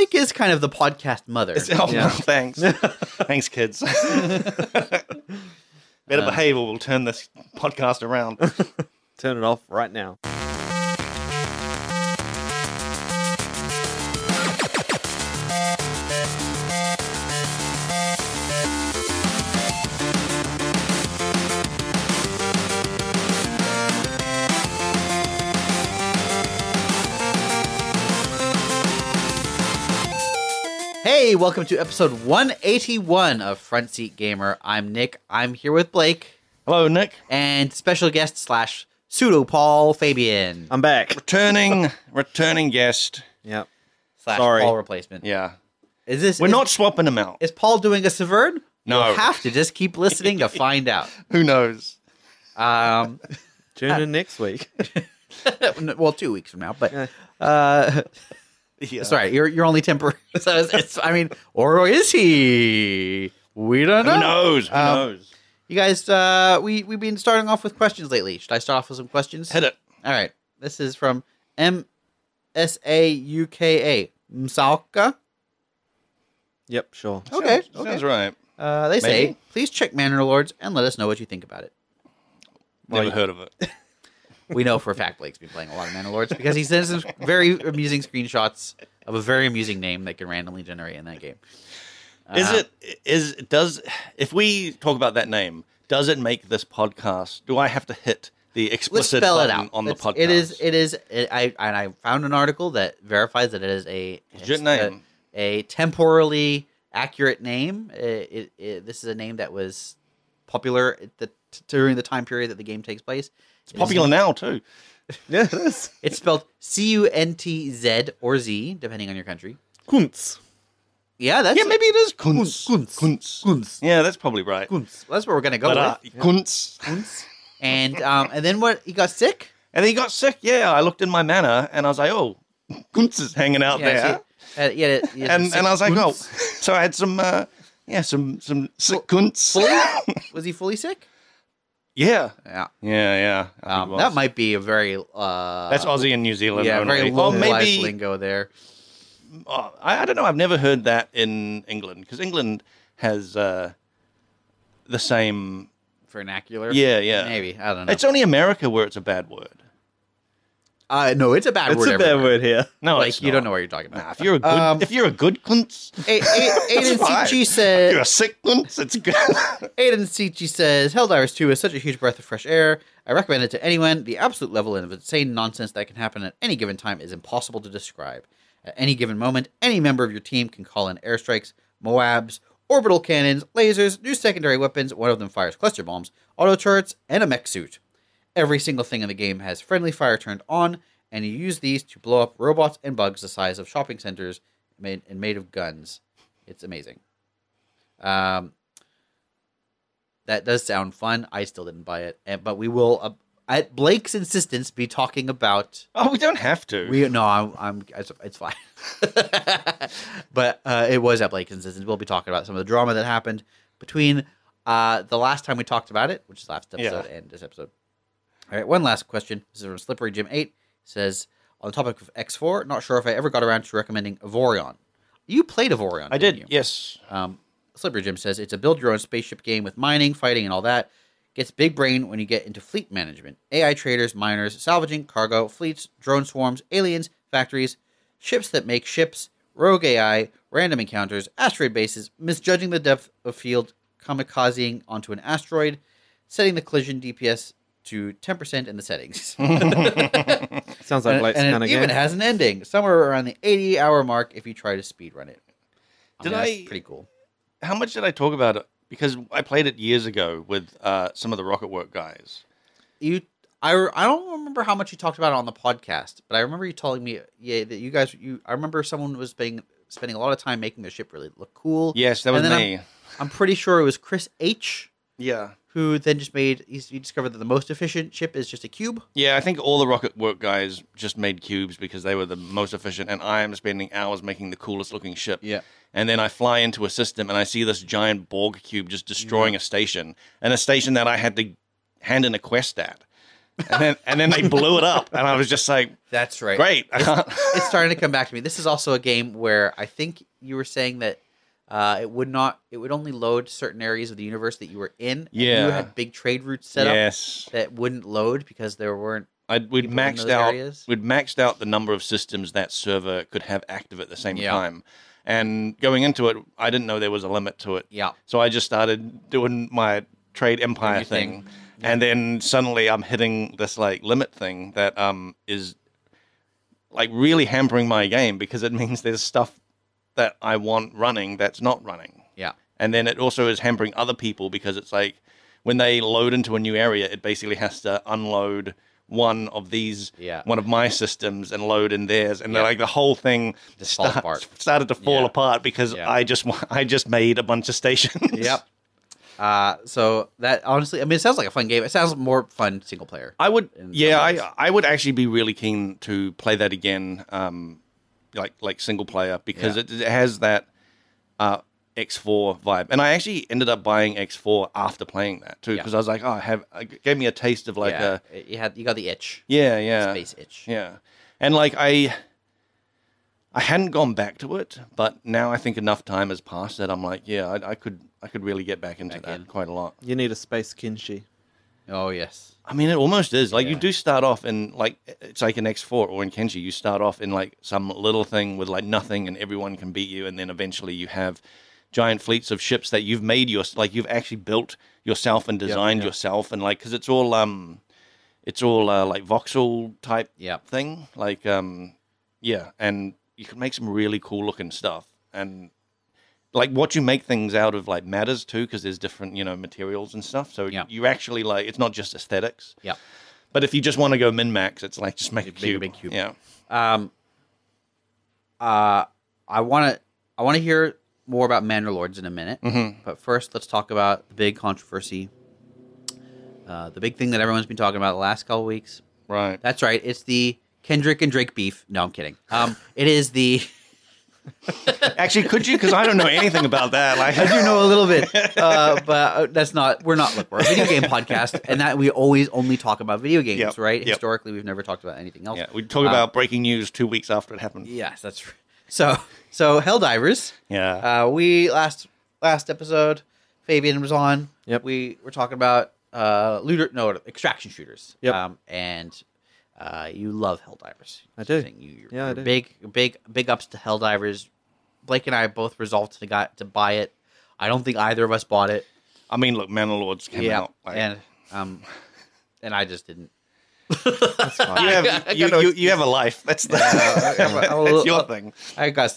Mike is kind of the podcast mother. Thanks. Thanks, kids. Better behave or we'll turn this podcast around. Turn it off right now. Hey, welcome to episode 181 of Front Seat Gamer. I'm Nick. I'm here with Blake. Hello, Nick. And special guest slash pseudo Paul Fabian. I'm back. Returning guest. Yep. Slash Sorry. Paul replacement. Yeah. We're not swapping them out. Is Paul doing a Severn? No. You'll have to just keep listening to find out. Who knows? Tune in next week. Well, 2 weeks from now, but Yeah. that's right. You're only temporary. So or is he? We don't know. Who knows? Who knows? You guys, we've been starting off with questions lately. Should I start off with some questions? Hit it. All right. This is from MSAUKA. Msauka? Yep, sure. Okay. Sounds right. They say, Maybe. please check Manor Lords and let us know what you think about it. Never heard of it. We know for a fact Blake's been playing a lot of Manor Lords because he sends some very amusing screenshots of a very amusing name that can randomly generate in that game. If we talk about that name, does it make this podcast? Do I have to hit the Let's explicit spell it button out on the podcast? It is. I found an article that verifies that it is a Legit name. a temporally accurate name. This is a name that was popular during the time period that the game takes place. It's popular now too. Yeah, it is. It's spelled Cuntz or Z, depending on your country. Kuntz. Yeah, that's Maybe it is Kunz. Kunz. Yeah, that's probably right. Kunz. That's what we're gonna go with. Kunz. Kunz. And then what? He got sick. And then he got sick. Yeah, I looked in my manor and I was like, oh, Kunz is hanging out there. And I was like, Kunz. oh, so I had some sick Kunz. Was he fully sick? Yeah. Yeah. I think it was. That might be a very That's Aussie and New Zealand. yeah, only. very Well, localized maybe lingo there. I don't know. I've never heard that in England because England has the same. Vernacular. Yeah. Maybe, I don't know. It's only America where it's a bad word. No, it's a bad It's word. a bad everywhere. word here. No, Like it's you not. don't know what you're talking about. Nah, if you're a good Kunz, Aiden fine. Sichi if you're a says. sick Kunz, it's good. Aiden Sichi says, Helldivers 2 is such a huge breath of fresh air. I recommend it to anyone. The absolute level of insane nonsense that can happen at any given time is impossible to describe. At any given moment, any member of your team can call in airstrikes, Moabs, orbital cannons, lasers, new secondary weapons. One of them fires cluster bombs, auto turrets, and a mech suit. Every single thing in the game has friendly fire turned on, and you use these to blow up robots and bugs the size of shopping centers made of guns. It's amazing. That does sound fun. I still didn't buy it, but we will, at Blake's insistence, be talking about. Oh, we don't have to. It's fine. But it was at Blake's insistence. We'll be talking about some of the drama that happened between the last time we talked about it, which is last episode, and this episode. All right, one last question. This is from Slippery Jim 8. It says, on the topic of X4, not sure if I ever got around to recommending Avorion. You played Avorion, I didn't did, you? yes. Slippery Jim says, it's a build-your-own spaceship game with mining, fighting, and all that. Gets big brain when you get into fleet management. AI traders, miners, salvaging, cargo, fleets, drone swarms, aliens, factories, ships that make ships, rogue AI, random encounters, asteroid bases, misjudging the depth of field, kamikazing onto an asteroid, setting the collision DPS to 10% in the settings. Sounds like Blake's and kind it of even game. has an ending, somewhere around the 80-hour mark if you try to speedrun it. That's pretty cool. How much did I talk about it? Because I played it years ago with some of the Rocket Work guys. I don't remember how much you talked about it on the podcast, but I remember you telling me, that you guys. I remember someone was spending a lot of time making their ship really look cool. Yes, that was me. I'm pretty sure it was Chris H. Yeah. Who then just he discovered that the most efficient ship is just a cube. Yeah, I think all the Rocket Work guys just made cubes because they were the most efficient, and I am spending hours making the coolest looking ship. Yeah. And then I fly into a system and I see this giant Borg cube just destroying a station, and a station that I had to hand in a quest at. and then they blew it up, and I was just like, That's right. great. I can't. It's starting to come back to me. This is also a game where I think you were saying that it would only load certain areas of the universe that you were in. And Yeah. you had big trade routes set up Yes. that wouldn't load because there weren't. We'd people in maxed those out. areas? We'd maxed out the number of systems that server could have active at the same Yeah. time. And going into it, I didn't know there was a limit to it. Yeah. So I just started doing my trade empire your thing, thing. and then suddenly I'm hitting this like limit thing that is like really hampering my game because it means there's stuff that I want running that's not running. Yeah. And then it also is hampering other people because it's like when they load into a new area, it basically has to unload one of my systems and load in theirs, and like the whole thing Just falls apart. started to fall Yeah. apart because Yeah. I just made a bunch of stations. Yep. So that honestly, I mean, it sounds like a fun game. It sounds more fun single player. I would, in yeah, some ways. I would actually be really keen to play that again, like single player because Yeah. it has that X4 vibe, and I actually ended up buying X4 after playing that too because I was like, it gave me a taste of like you got the itch, yeah, space itch. yeah, and like I hadn't gone back to it, but now I think enough time has passed that I'm like, yeah, I could really get back into that quite a lot. You need a space Kinshi. Oh yes. I mean, it almost is. Like, you Yeah. do start off in, like, it's like an X4 or in Kenshi, you start off in, like, some little thing with, like, nothing and everyone can beat you, and then eventually you have giant fleets of ships that you've made like, you've actually built yourself and designed yourself, and, like, because it's all, like, voxel type thing. Like, yeah, and you can make some really cool-looking stuff, and... like, what you make things out of, like, matters, too, because there's different, materials and stuff. So you actually, like, it's not just aesthetics. Yeah. But if you just want to go min-max, it's like, just make a cube. Big cube. Yeah. I want to hear more about Manor Lords in a minute. Mm-hmm. But first, let's talk about the big controversy. The big thing that everyone's been talking about the last couple weeks. Right. That's right. It's the Kendrick and Drake beef. No, I'm kidding. It is the... Actually, could you? Because I don't know anything about that. Like, I do know a little bit, but that's not. We're not. Look, we're a video game podcast, and that we always only talk about video games, Yep, right? yep. Historically, we've never talked about anything else. Yeah, we talk about breaking news 2 weeks after it happened. Yes, that's right. So Helldivers. Yeah. We last episode, Fabian was on. Yep. We were talking about extraction shooters. Yep. And you love Helldivers. I do. You're I do. Big ups to Helldivers. Blake and I both resolved to buy it. I don't think either of us bought it. I mean, look, Manor Lords came out. Like, and I just didn't. That's fine. you have a life. That's that's your thing. I got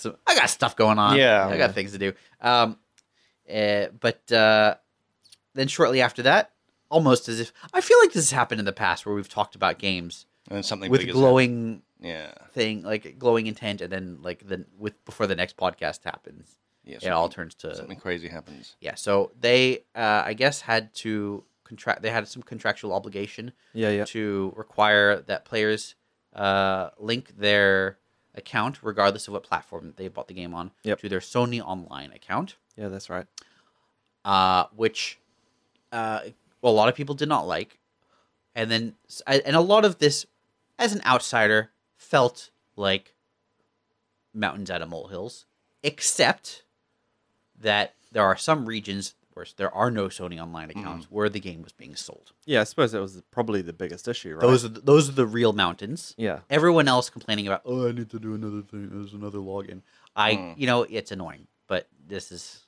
stuff going on. Yeah. I got things to do. But then shortly after that, almost as if I feel like this has happened in the past where we've talked about games And something with big glowing yeah. thing, like glowing intent, and then before the next podcast happens, Yeah. it all turns to Something crazy happens. yeah. So they, I guess, had to contract. They had some contractual obligation Yeah. to require that players link their account, regardless of what platform they bought the game on, to their Sony Online account. Yeah, that's right. Which a lot of people did not like, and a lot of this, as an outsider, felt like mountains out of molehills, except that there are some regions where there are no Sony Online accounts where the game was being sold. Yeah, I suppose that was probably the biggest issue, right? Those are the real mountains. Yeah. Everyone else complaining about, I need to do another thing. There's another login. It's annoying, but this is,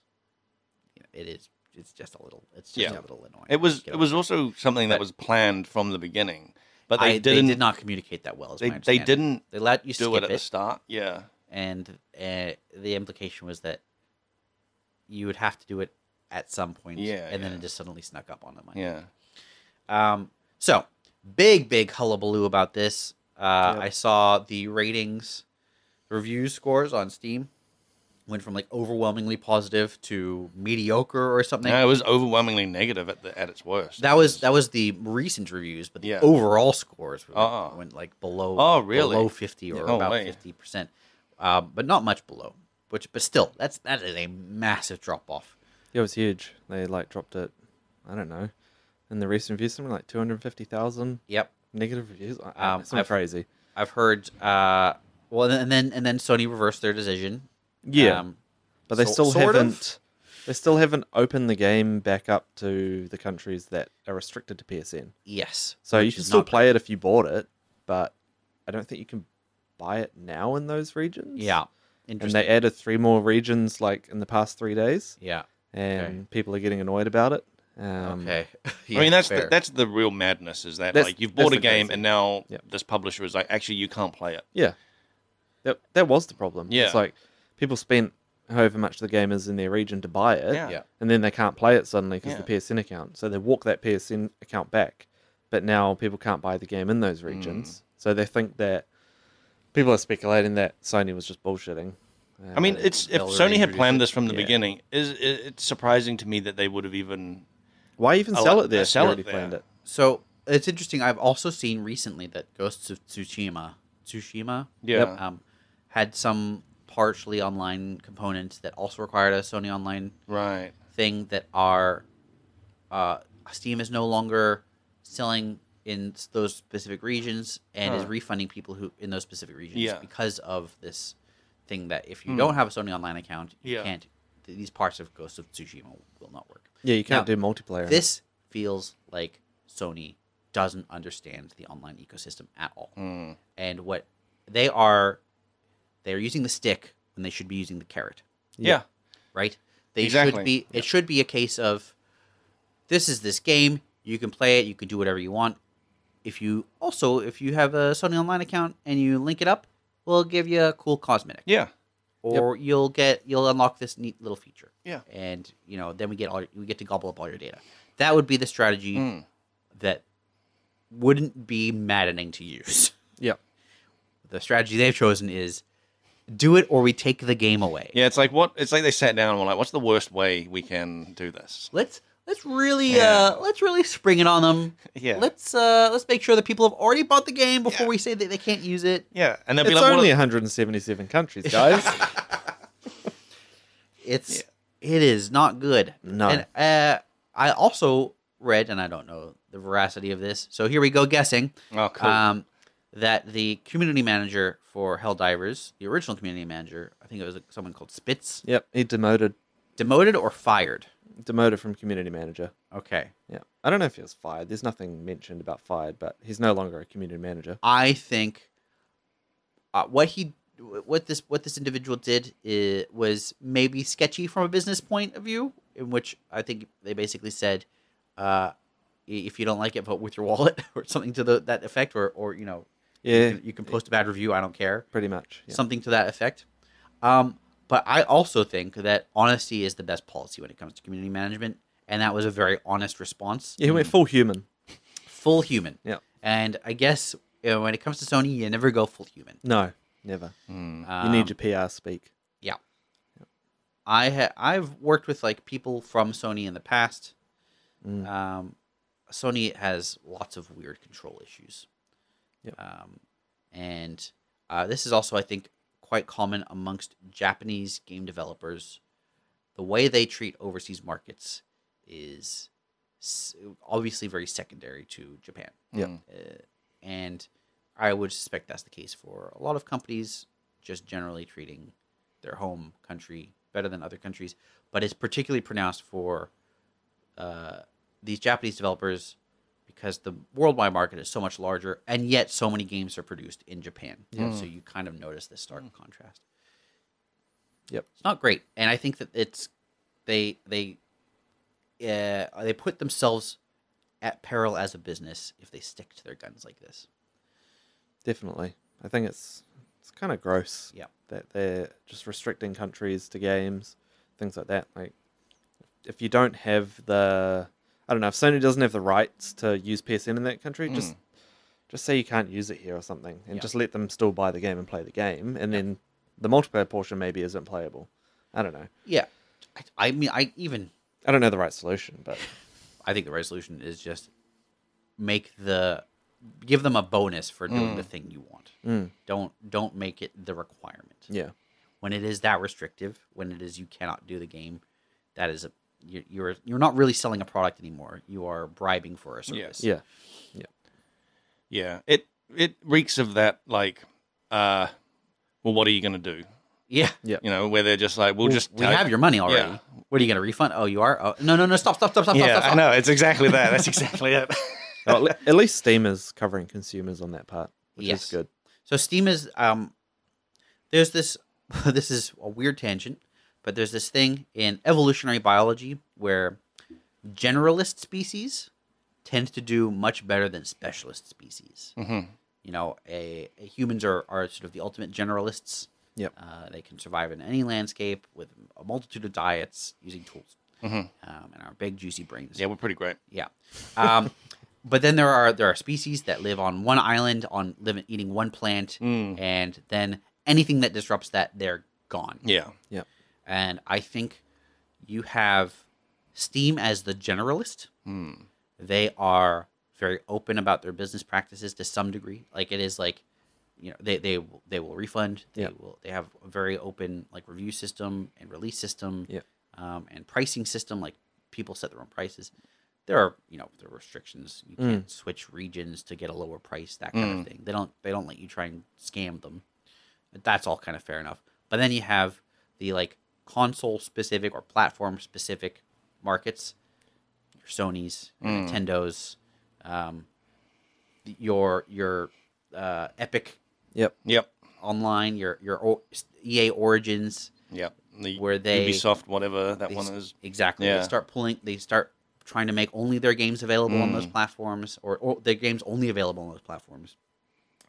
it is. It's just a little. It's just a little annoying. It was also something that was planned from the beginning, but they did not communicate that well. They didn't. They let you do skip it at the start. Yeah. And the implication was that you would have to do it at some point. Yeah. And then it just suddenly snuck up on them. Yeah. So big hullabaloo about this. I saw the ratings, review scores on Steam went from like overwhelmingly positive to mediocre or something. No, it was overwhelmingly negative at its worst. That was the recent reviews, but the overall scores went like below. Oh, really? Below 50 or about 50%, but not much below. But still, that is a massive drop off. It was huge. They like dropped it. I don't know. In the recent reviews, something like 250,000. Yep. Negative reviews. It's I've- crazy. I've heard. Well, and then Sony reversed their decision. Yeah, but they still sort of? haven't. They still haven't opened the game back up to the countries that are restricted to PSN. Yes. So you which can is still not play it if you bought it, but I don't think you can buy it now in those regions. Yeah. And Interesting. they added 3 more regions like in the past 3 days, Yeah. and people are getting annoyed about it. Okay. I Yeah, mean, that's fair. that's the real madness. Is that That's- like you've that's bought a the game crazy. and now Yep. this publisher is like, actually, you can't play it. Yeah, that was the problem. Yeah. It's like people spent however much the game is in their region to buy it, Yeah. Yeah. and then they can't play it suddenly because Yeah. the PSN account. So they walk that PSN account back, but now people can't buy the game in those regions. So they think that people are speculating that Sony was just bullshitting. I mean, it's if they'll Sony had reintroduce planned it. this from the Yeah. beginning, it's surprising to me that they would have even. Why even sell it there? Sell if you it already there. planned it. So it's interesting. I've also seen recently that Ghosts of Tsushima, Yeah. had some partially online components that also required a Sony Online Right. thing that are Steam is no longer selling in those specific regions and is Huh. refunding people who in those specific regions Yeah. because of this thing that if you don't have a Sony Online account, you Yeah. can't. These parts of Ghost of Tsushima will not work. Yeah, you can't Now, do multiplayer. This feels like Sony doesn't understand the online ecosystem at all. Mm. And what they're using the stick when they should be using the carrot, Yeah. right? They Exactly. should be. It should be a case of this is this game. You can play it. You can do whatever you want. If you have a Sony Online account and you link it up, we'll give you a cool cosmetic, Yeah. or you'll unlock this neat little feature. Yeah. And then we get to gobble up all your data. That would be the strategy Mm. that wouldn't be maddening to use. Yep. The strategy they've chosen is do it or we take the game away. Yeah. It's like they sat down and were like, "What's the worst way we can do this?" Let's really Yeah. let's really spring it on them. Yeah. Let's make sure that people have already bought the game before Yeah. we say that they can't use it. Yeah. And they'll be It's like, only "Well, 177 countries, guys. It is not good. No. And I also read, and I don't know the veracity of this, so here we go guessing. oh, cool." That the community manager for Helldivers, the original community manager, I think it was someone called Spitz, Yep, he demoted or fired. from community manager. Okay. Yeah, I don't know if he was fired. There's nothing mentioned about fired, but he's no longer a community manager. I think what this individual did was maybe sketchy from a business point of view, in which I think they basically said, if you don't like it, vote with your wallet or something to that effect, or Yeah, you can post a bad review. I don't care. pretty much. Yeah. Something to that effect. But I also think that honesty is the best policy when it comes to community management, and that was a very honest response. Yeah, he went full human. Full human. Yeah. And I guess when it comes to Sony, you never go full human. No, never. Mm. You need your PR speak. Yeah. I've worked with people from Sony in the past. Sony has lots of weird control issues. Yep. And this is also, I think, quite common amongst Japanese game developers. The way they treat overseas markets is obviously very secondary to Japan. Yep. And I would suspect that's the case for a lot of companies, just generally treating their home country better than other countries. But it's particularly pronounced for these Japanese developers because the worldwide market is so much larger, and yet so many games are produced in Japan. So you kind of notice this stark contrast. Yep. It's not great, and I think that they put themselves at peril as a business if they stick to their guns like this. Definitely. I think it's kind of gross. Yeah. That they're just restricting countries to games, things like that. Like, if you don't have I don't know, if Sony doesn't have the rights to use PSN in that country, just say you can't use it here or something, and just let them still buy the game and play the game, and then the multiplayer portion maybe isn't playable. I don't know. Yeah. I mean, I don't know the right solution, but I think the right solution is just give them a bonus for doing the thing you want. Don't make it the requirement. yeah. When it is that restrictive, when it is you cannot do the game, that is you're not really selling a product anymore. You are bribing for a service. Yeah. Yeah, it reeks of that, like, well, what are you going to do? Yeah. Yep. You know, where they're just like, we have your money already. Yeah. What are you going to refund? Oh, you are? Oh, no, stop. Yeah, I know, it's exactly that. That's exactly it. Well, at least Steam is covering consumers on that part, which Yes. is good. So Steam is, there's this, this is a weird tangent, but there's this thing in evolutionary biology where generalist species tend to do much better than specialist species. Mm-hmm. You know, humans are sort of the ultimate generalists. Yep. They can survive in any landscape with a multitude of diets using tools, and our big juicy brains. Yeah, we're pretty great. Yeah. But then there are species that live on one island, eating one plant, and then anything that disrupts that, they're gone. Yeah. Yep. And I think you have Steam as the generalist. They are very open about their business practices to some degree. Like, it is like, you know, they will refund. They have a very open, like, review system and release system, and pricing system. Like, people set their own prices. There are restrictions. You can't switch regions to get a lower price, that kind of thing. They don't let you try and scam them. That's all kind of fair enough. But then you have the, like, console specific or platform specific markets. Your Sony's, your Nintendo's, your Epic. Yep. Online, your EA Origins. Yep. Where they Ubisoft, whatever that one is. Exactly. Yeah. They start trying to make only their games available on those platforms, or their games only available on those platforms.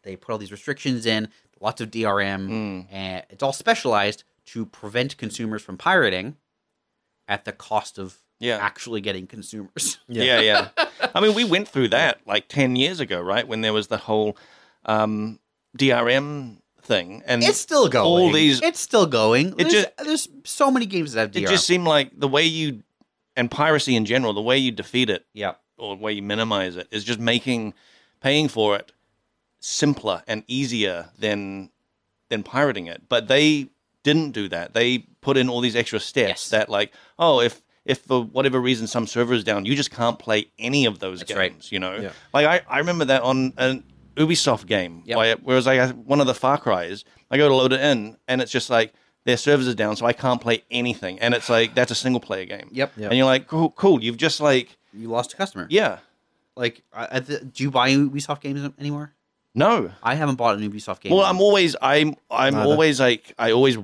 They put all these restrictions in, lots of DRM, and it's all specialized to prevent consumers from pirating at the cost of actually getting consumers. Yeah. I mean, we went through that like 10 years ago, right? When there was the whole DRM thing, and it's still going. All these, it's still going. There's so many games that have DRM. It just seemed like the way and piracy in general, the way you defeat it, Yep. or the way you minimize it, is just paying for it simpler and easier than pirating it. But they didn't do that. They put in all these extra steps that, like, oh, if for whatever reason some server is down, you just can't play any of those games. Right. You know, Yeah. like I remember that on an Ubisoft game. Yep. Whereas like one of the Far Cry's, I go to load it in, and it's just like their servers are down, so I can't play anything. And it's like, that's a single player game. Yep. And you're like, cool. You've just like, You lost a customer. yeah. Like, do you buy Ubisoft games anymore? No. I haven't bought an Ubisoft game. Well, I'm always like, I always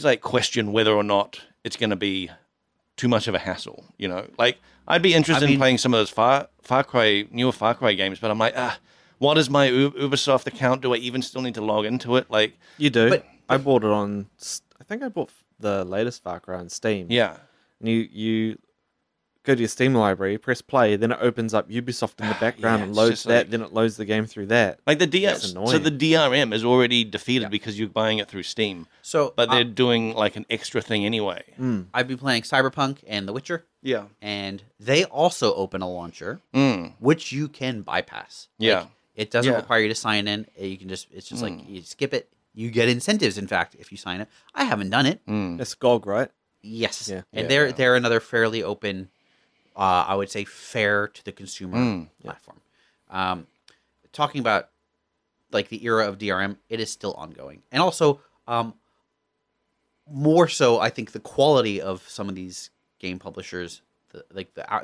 like question whether or not it's going to be too much of a hassle, you know? Like, I'd be interested in playing some of those newer Far Cry games, but I'm like, what is my Ubisoft account? Do I even still need to log into it? Like, You do. But- I bought it on. I think I bought the latest Far Cry on Steam. yeah. And you go to your Steam library, press play, then it opens up Ubisoft in the background and it's loads just that. like- Then it loads the game through that. Like the That's so annoying. the DRM is already defeated because you're buying it through Steam, So, but they're doing like an extra thing anyway. I've been playing Cyberpunk and The Witcher, Yeah. and they also open a launcher, which you can bypass. Yeah. Like, it doesn't Yeah. require you to sign in. It's just like, you skip it. You get incentives, in fact, if you sign it. I haven't done it. It's GOG, right? Yes. Yeah. And Yeah. they're another fairly open, I would say, fair to the consumer platform. Talking about, like, the era of DRM, it is still ongoing. And also, more so, I think the quality of some of these game publishers,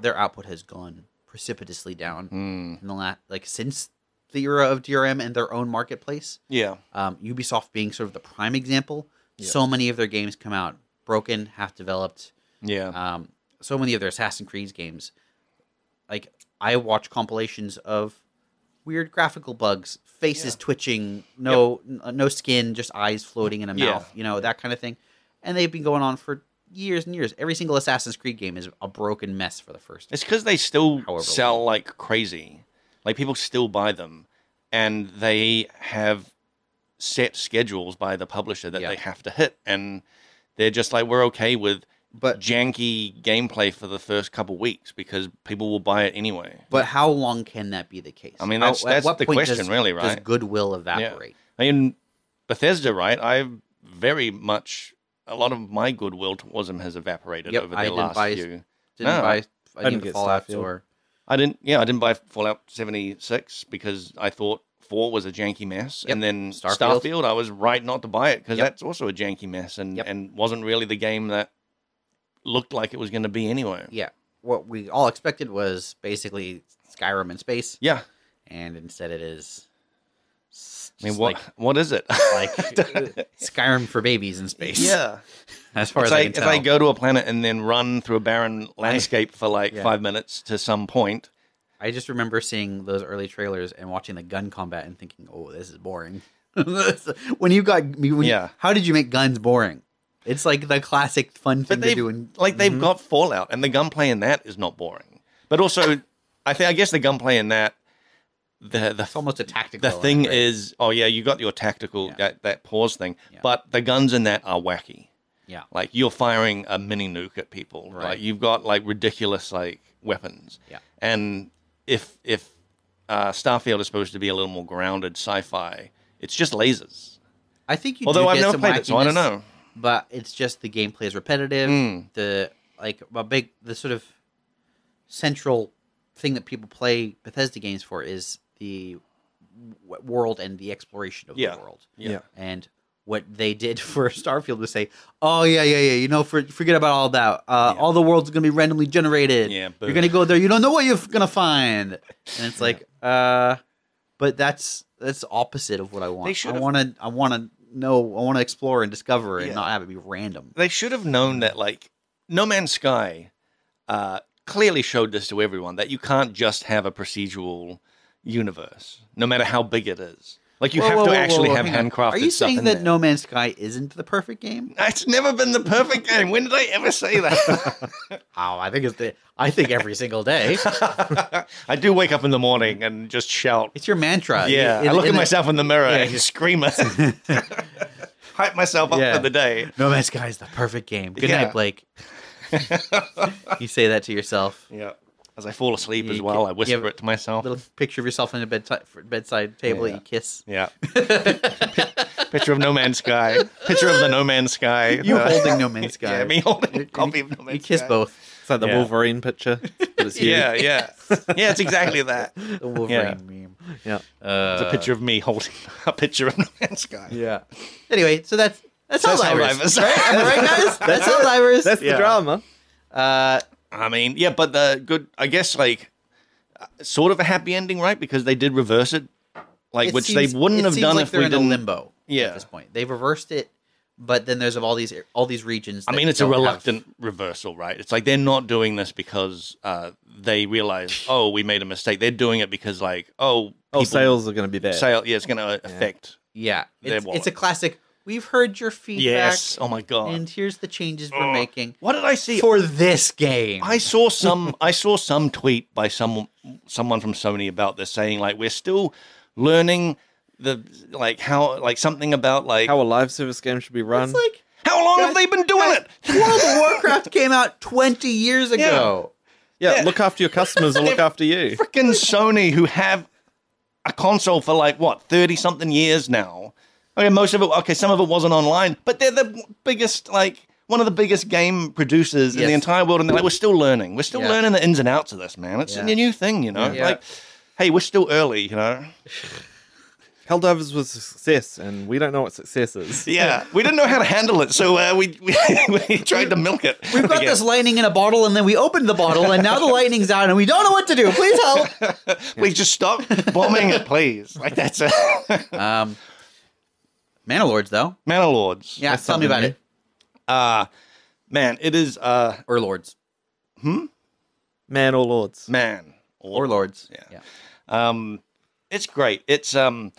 their output has gone precipitously down in the since the era of DRM and their own marketplace. Yeah. Ubisoft being sort of the prime example. So many of their games come out broken, half developed. Yeah. So many of their Assassin's Creed games, like, I watch compilations of weird graphical bugs, faces twitching, no skin, just eyes floating in a mouth, that kind of thing. And they've been going on for years and years. Every single Assassin's Creed game is a broken mess for the first. It's because they still However sell like crazy. Like, people still buy them, and they have set schedules by the publisher that they have to hit, and they're just like, we're okay with janky gameplay for the first couple weeks because people will buy it anyway. But how long can that be the case? I mean, that's at what the point question, really, right? Does goodwill evaporate? I mean, Bethesda, right? A lot of my goodwill towards them has evaporated over the last few. I didn't get Fallout Starfield. or I didn't buy Fallout 76 because I thought 4 was a janky mess, and then Starfield, I was right not to buy it because that's also a janky mess, and wasn't really the game that looked like it was going to be anyway. Yeah, what we all expected was basically Skyrim in space. Yeah, and instead it is. I mean, what is it? Like Skyrim for babies in space. Yeah, as far as I can tell. If I go to a planet and then run through a barren landscape for like 5 minutes to some point. I just remember seeing those early trailers and watching the gun combat and thinking, "Oh, this is boring." How did you make guns boring? It's like the classic fun thing to do. They've got Fallout, and the gunplay in that is not boring. But also, I guess the gunplay in that. It's almost a tactical. The thing is, you got your tactical that pause thing, but the guns in that are wacky. Yeah, like you're firing a mini nuke at people. Right. Like you've got like ridiculous like weapons. Yeah, and if Starfield is supposed to be a little more grounded sci-fi, it's just lasers. I think you. Although I've never played it, so I don't know. But it's just the gameplay is repetitive. The sort of central thing that people play Bethesda games for is the world and the exploration of the world. Yeah. And what they did for Starfield was say, "Oh yeah, forget about all that. All the world's gonna be randomly generated. Yeah, you're gonna go there. You don't know what you're gonna find." And it's like, but that's opposite of what I want. I want to know. I want to explore and discover and not have it be random. They should have known that, like, No Man's Sky clearly showed this to everyone, that you can't just have a procedural universe, no matter how big it is. Like, you have to actually have handcrafted stuff. Are you saying that No Man's Sky isn't the perfect game? It's never been the perfect game. When did I ever say that? I think every single day. I do wake up in the morning and just shout. It's your mantra. Yeah, I look at myself in the mirror and scream it. Hype myself up for the day. No Man's Sky is the perfect game. Good night, Blake. You say that to yourself. Yeah. As I fall asleep as well, I whisper it to myself. Little picture of yourself on a bedside table that you kiss. Yeah. Picture of No Man's Sky. Picture of the No Man's Sky. You holding No Man's Sky. Yeah, me holding a copy of No Man's Sky. You kiss both. It's like the Wolverine picture. But it's you. Yeah. Yeah, it's exactly that. The Wolverine meme. Yeah. It's a picture of me holding a picture of No Man's Sky. Yeah. Anyway, so that's Helldivers. Right? Am I right, guys? That's Helldivers. That's the drama. I mean, but the good, I guess, like, sort of a happy ending, right? Because they did reverse it, they wouldn't have done if we didn't. They're in a limbo at this point. They've reversed it, but then there's all these regions. I mean, it's a reluctant reversal, right? It's like they're not doing this because they realize, we made a mistake. They're doing it because, like, sales are going to be bad. It's going to affect. Yeah, it's a classic. We've heard your feedback. Yes. Oh my god. And here's the changes we're making. What did I see for this game? I saw some tweet by someone from Sony about this, saying like we're still learning something about like how a live service game should be run. It's like, how long have they been doing it? World of Warcraft came out 20 years ago. Yeah, look after your customers or look after you. Freaking Sony, who have a console for 30 something years now. Okay, most of it. Some of it wasn't online, but they're the biggest, one of the biggest game producers in the entire world, and they're like, we're still learning. We're still learning the ins and outs of this, man. It's a new thing, you know. Yeah. Like, hey, we're still early, you know. Helldivers was a success, and we don't know what success is. Yeah, we didn't know how to handle it, so we tried to milk it. We've got this lightning in a bottle, and then we opened the bottle, and now the lightning's out, and we don't know what to do. Please help. Please just stop bombing it, please. Like, that's it. Manor Lords, though. Manor Lords. Yeah, tell me about it. Man, it is... Or Lords. Man or Lords. Man. Or Lords. Yeah. It's great. It's... I don't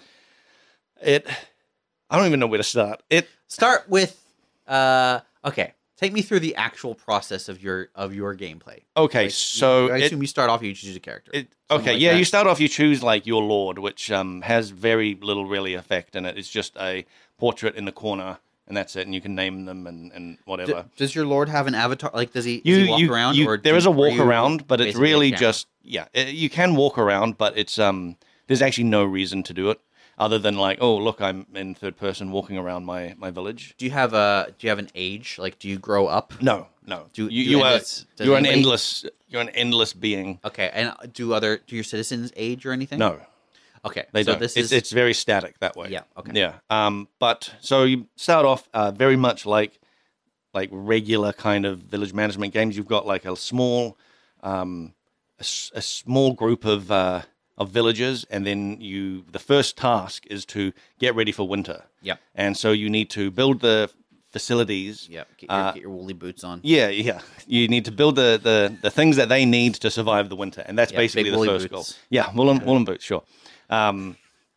even know where to start. Start with... okay. Take me through the actual process of your gameplay. Okay, so... I assume you start off, you choose a character. You start off, you choose, your lord, which has very little, really, effect in it. It's just a portrait in the corner, and that's it, and you can name them and whatever. Does your lord have an avatar? Does he walk around? There is a walk around, but it's really just... Yeah, you can walk around, but it's... there's actually no reason to do it. Other than look, I'm in third person walking around my village. Do you have an age? Do you grow up? No. no. Do You are does you're an anybody- endless being. Okay, and do your citizens age or anything? No, Okay, they so don't. this It's is it's very static that way. Yeah, okay. Yeah. But so you start off very much like regular kind of village management games. You've got like a small a small group of villagers, and then the first task is to get ready for winter. Yep. And so you need to build the facilities. Get your woolly boots on. Yeah. You need to build the things that they need to survive the winter, and that's Yeah, basically big the woolly first boots. goal. Yeah, woolen boots, sure.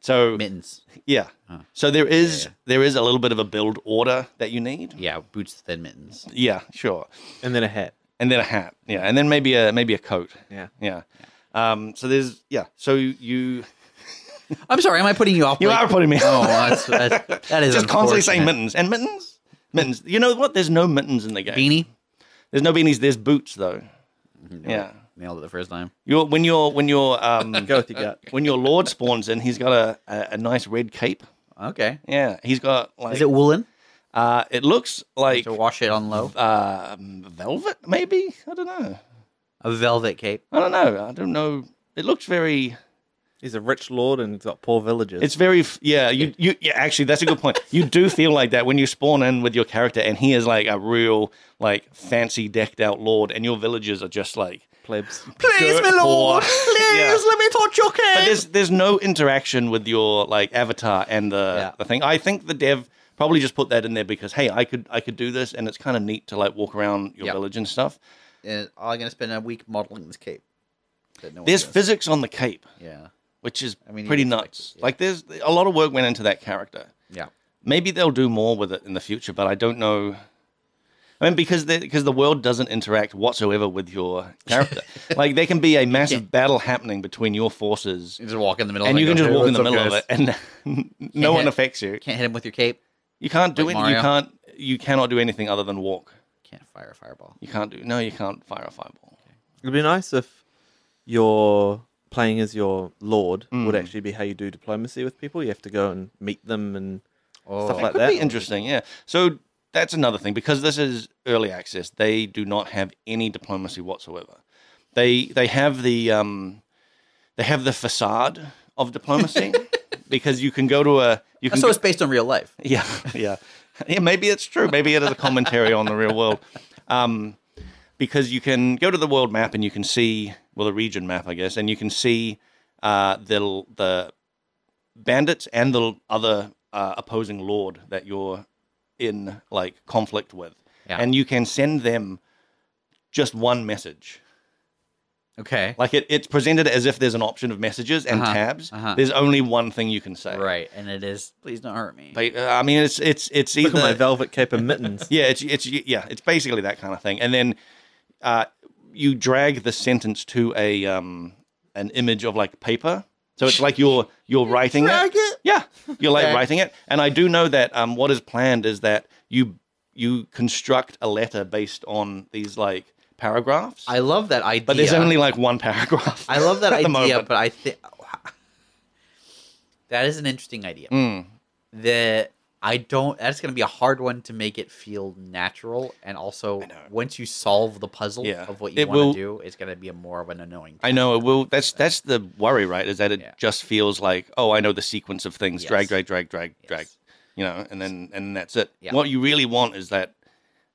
So Mittens. yeah, so there is a little bit of a build order that you need. Yeah, boots then mittens. Yeah, sure, And then a hat. and then a hat. Yeah, and then maybe a coat. Yeah. Yeah. So there's So you I'm sorry, am I putting you off? you are putting me. Oh, that is just constantly saying unfortunate. mittens and mittens. You know what? There's no mittens in the game. Beanie. There's no beanies. There's boots though. Yeah. Nailed it the first time. When your Go with your gut. when your lord spawns in, he's got a nice red cape. Okay. Yeah, he's got like. Is it woolen? It looks like To wash it on low. velvet, maybe. I don't know. A velvet cape. I don't know. It looks very. He's a rich lord and he's got poor villagers. It's very. Yeah. Yeah. Actually, that's a good point. You do feel like that when you spawn in with your character, and he is like a real like fancy decked out lord, and your villagers are just like. plebs. Please, Dirt my lord. poor. Please, Yeah. let me touch your cape. But there's no interaction with your like avatar and the thing. I think the dev probably just put that in there because hey, I could do this, and it's kind of neat to like walk around your village and stuff. And I'm going to spend a week modeling this cape. that no one There's does. physics on the cape, Yeah. which is I mean, pretty you'd expect nuts. it, yeah. Like there's a lot of work went into that character. Yeah. Maybe they'll do more with it in the future, but I don't know. I mean, because the world doesn't interact whatsoever with your character. Like there can be a massive battle happening between your forces, You just walk in the middle and of you it can just go, walk in the "What's up, middle of it, and no one affects you. Can't hit him with your cape. You can't do Like it. Mario? You cannot do anything other than walk. Can't fire a fireball. You can't do. No, you can't fire a fireball. It'd be nice if your playing as your lord Mm. would actually be how you do diplomacy with people. You have to go and meet them and stuff Oh. like Could that. be interesting. Yeah. So that's another thing because this is early access. They do not have any diplomacy whatsoever. They have the facade of diplomacy because you can go to a you can So go- it's based on real life. yeah. Maybe it's true. Maybe it is a commentary on the real world. Because you can go to the world map and you can see, well, the region map, I guess, and you can see the bandits and the other opposing lord that you're in like conflict with, Yeah. and you can send them just one message. Okay. Like it's presented as if there's an option of messages and Uh-huh, tabs. uh-huh. There's only one thing you can say. Right, and it is. Please don't hurt me. But, I mean, it's Look either at my velvet cape and mittens. yeah, it's basically that kind of thing. And then you drag the sentence to an image of like paper. So it's like you're writing Drag it? Yeah, you're like Okay. writing it. And I do know that what is planned is that you construct a letter based on these like paragraphs. I love that idea. but there's only like one paragraph. I love that at the idea, moment. but I think that is an interesting idea. Mm. That's going to be a hard one to make it feel natural, and also once you solve the puzzle Yeah. of what you It want will- to do, it's going to be more of an annoying. I know it will. That's the worry, right? Is that it Yeah. just feels like, oh, I know the sequence of things. Yes. Drag, drag. Yes. You know, and that's it. Yeah. What you really want is that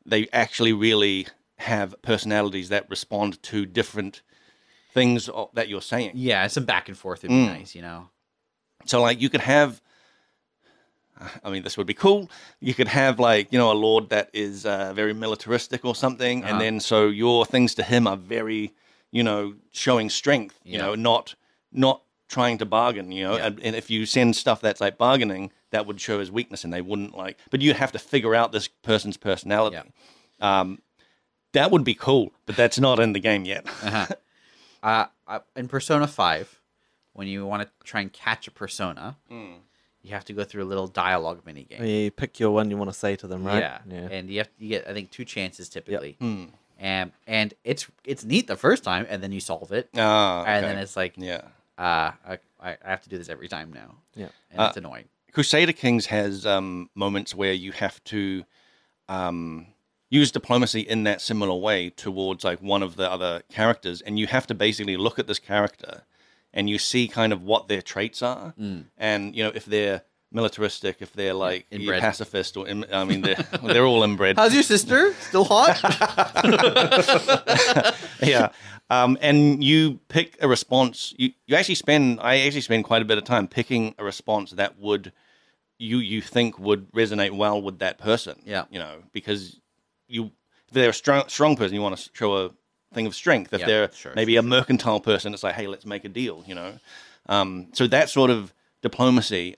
they actually really have personalities that respond to different things that you're saying. Yeah, some back and forth would be nice, you know. So, like, you could have. I mean, this would be cool. You could have, like, you know, a lord that is very militaristic or something, and then so your things to him are very, you know, showing strength. You Yeah. know, not trying to bargain. You know, Yeah. and if you send stuff that's like bargaining, that would show his weakness, and they wouldn't like. But you have to figure out this person's personality. That would be cool, but that's not in the game yet. In Persona 5, when you want to try and catch a persona, you have to go through a little dialogue minigame. You pick your one you want to say to them, right? Yeah. And you get I think 2 chances typically. Hmm. And it's neat the first time, and then you solve it, Okay. and then it's like, yeah. I have to do this every time now. Yeah. And it's annoying. Crusader Kings has moments where you have to use diplomacy in that similar way towards like one of the other characters, and you have to basically look at this character and you see kind of what their traits are, and if they're militaristic, if they're like pacifist, or I mean they're all inbred. How's your sister? Still hot? Yeah. And you pick a response. I actually spend quite a bit of time picking a response that would you think would resonate well with that person. Yeah. Because if they're a strong person, you want to show a thing of strength. If they're maybe a mercantile person, it's like, hey, let's make a deal. So that sort of diplomacy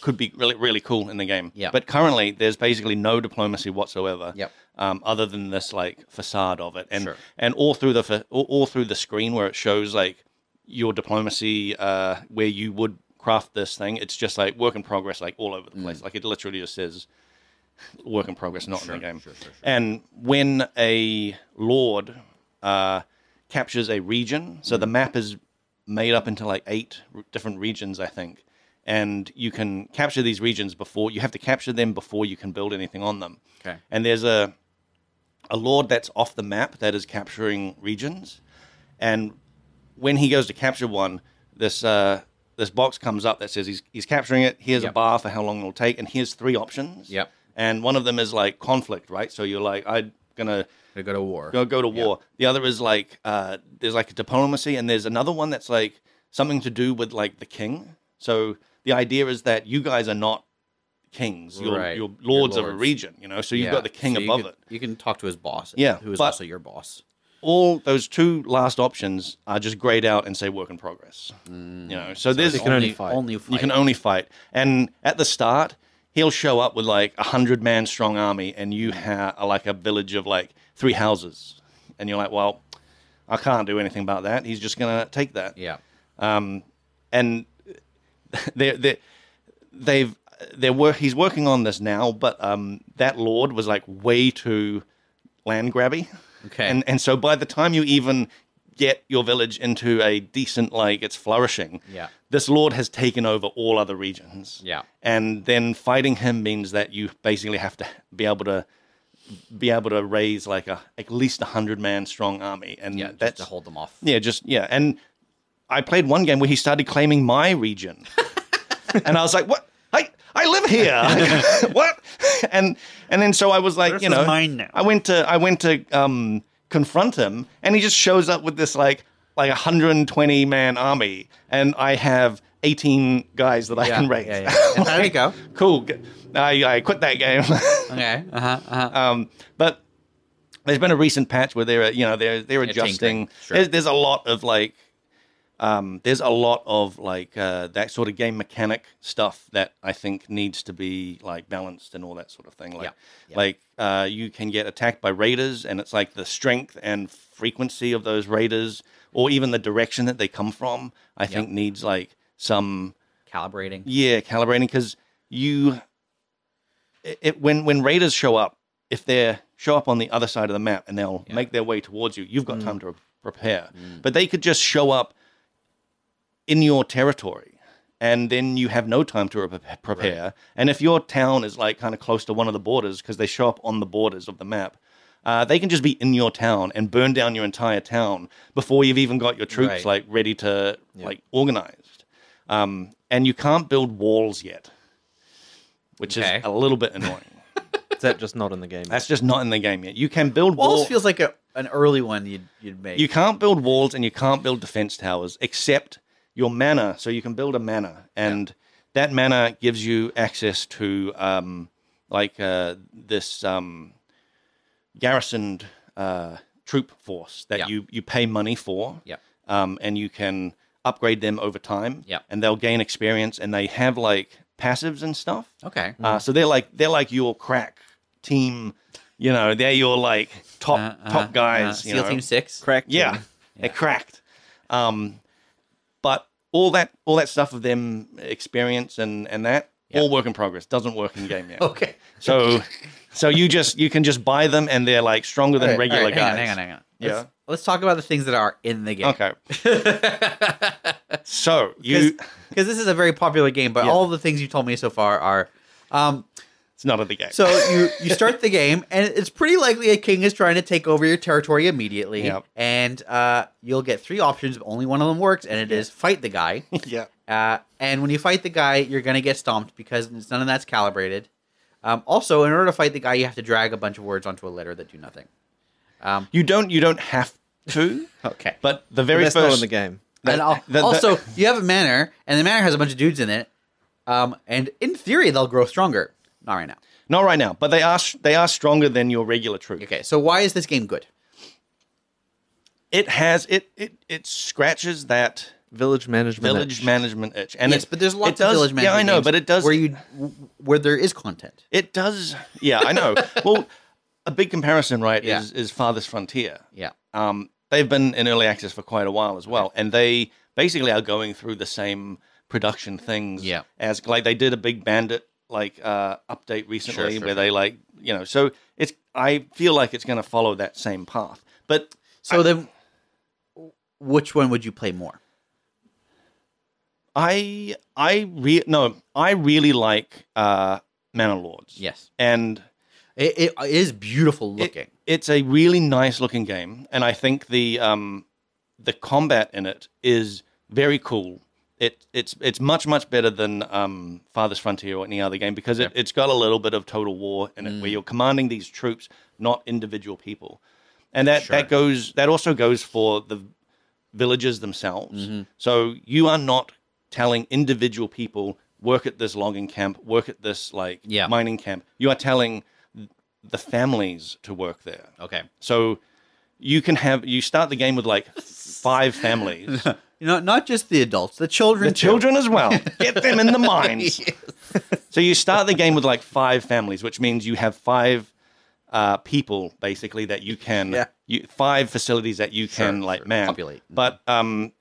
could be really, really cool in the game. Yeah. But currently, there's basically no diplomacy whatsoever. Yep. Other than this like facade of it, and all through the screen where it shows like your diplomacy, where you would craft this thing, it's just like work in progress, like all over the place. Like it literally just says work in progress, not in the game. Sure. And when a lord captures a region, so the map is made up into like 8 different regions, I think. And you can capture these regions before you can build anything on them. Okay. And there's a lord that's off the map that is capturing regions, and when he goes to capture one, this box comes up that says he's capturing it. Here's a bar for how long it'll take, and here's 3 options. Yep. And one of them is like conflict, right? So you're like, I'm gonna go to war. Go to war. The other is like there's like a diplomacy, and there's another one that's like something to do with like the king. So the idea is that you guys are not kings. You're lords of a region, So you've got the king above it. You can talk to his boss, who is also your boss. All those 2 last options are just grayed out and say work in progress. So there's you can only fight. You can only fight. And at the start, he'll show up with like 100-man strong army, and you have like a village of like 3 houses, and you're like, well, I can't do anything about that. He's just gonna take that. Yeah. And he's working on this now, but that lord was like way too land grabby. Okay. And so by the time you even get your village into a decent, like, it's flourishing, this lord has taken over all other regions. Yeah. And then fighting him means that you basically have to be able to raise like at least 100-man strong army, and that's to hold them off. And I played one game where he started claiming my region. And I was like, what? I live here. What? And then so I was like, this is mine now. I went to confront him, and he just shows up with this like 120-man army, and I have 18 guys that I can raise. Yeah. And how did it go? Cool. I quit that game. Okay. But there's been a recent patch where they're adjusting. Sure. There's a lot of like that sort of game mechanic stuff that I think needs to be like balanced and all that sort of thing. You can get attacked by raiders, and it's like the strength and frequency of those raiders, or even the direction that they come from, I think needs like some calibrating. Yeah, calibrating, because when raiders show up, if they show up on the other side of the map and they'll make their way towards you, you've got time to prepare. But they could just show up in your territory, and then you have no time to prepare. Right. And if your town is like kind of close to one of the borders, because they show up on the borders of the map, they can just be in your town and burn down your entire town before you've even got your troops like ready to like organized. And you can't build walls yet, which is a little bit annoying. Is that just not in the game? That's just not in the game yet. You can build walls. Feels like an early one you'd make. You can't build walls, and you can't build defense towers except your manor. So you can build a manor, and that manor gives you access to this garrisoned troop force that you pay money for. Yeah. And you can upgrade them over time. Yeah. And they'll gain experience, and they have like passives and stuff. Okay. So they're like your crack team. They're your like top guys. SEAL Team 6. Cracked. Yeah. They're cracked. But all that stuff of them experience and that all work in progress. Doesn't work in game yet. Okay. So you can just buy them, and they're like stronger than regular guys. Hang on. Let's talk about the things that are in the game. Okay. So because this is a very popular game, but all the things you told me so far are It's not in the game. So you start the game, and it's pretty likely a king is trying to take over your territory immediately. Yep. And you'll get three options, but only one of them works, and it is fight the guy. Yeah. And when you fight the guy, you're going to get stomped because none of that's calibrated. Also, in order to fight the guy, you have to drag a bunch of words onto a letter that do nothing. You don't have to. Okay. But the very That's first not in the game. And also, you have a manor, and the manor has a bunch of dudes in it. And in theory, they'll grow stronger. Not right now. Not right now, but they are stronger than your regular troops. Okay, so why is this game good? It has it scratches that Village management itch, and yes, but there's lots of village management. Yeah, I know, games but it does where there is content. It does. Yeah, I know. Well, a big comparison, right, Yeah. is Farthest Frontier. Yeah. They've been in early access for quite a while as well, and they basically are going through the same production things. Yeah. As like they did a big Bandit update recently Sure. where they so it's. I feel like it's going to follow that same path, but then, which one would you play more? I really like Manor Lords. Yes. And It is beautiful looking. It's a really nice looking game, and I think the combat in it is very cool. It's much better than Farthest Frontier or any other game because it's got a little bit of Total War in it where you're commanding these troops, not individual people, and that also goes for the villages themselves. Mm-hmm. So you are not telling individual people work at this logging camp, work at this mining camp. You are telling the families to work there. Okay. So you start the game with 5 families. Not just the adults, the children. The children as well. Get them in the mines. Yes. So you start the game with 5 families, which means you have 5 people basically that you can 5 facilities that you can man populate. But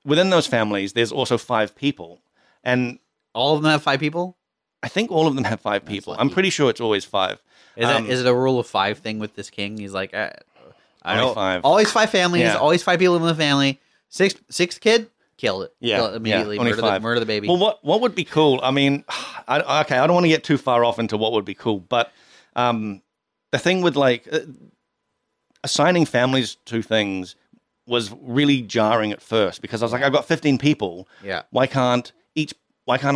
within those families, there's also 5 people, and All of them have 5 people? I think all of them have 5 people. lucky. I'm pretty sure it's always 5. Is it a rule of 5 thing with this king? He's like, I Only know, 5. Always 5 families, Yeah. always 5 people in the family. Sixth kid, kill it. Yeah, Kill it immediately. only Murder 5. murder the baby. Well, what would be cool? I mean, I don't want to get too far off into what would be cool, but the thing with assigning families to things was really jarring at first because I was like, I've got 15 people. Yeah. Why can't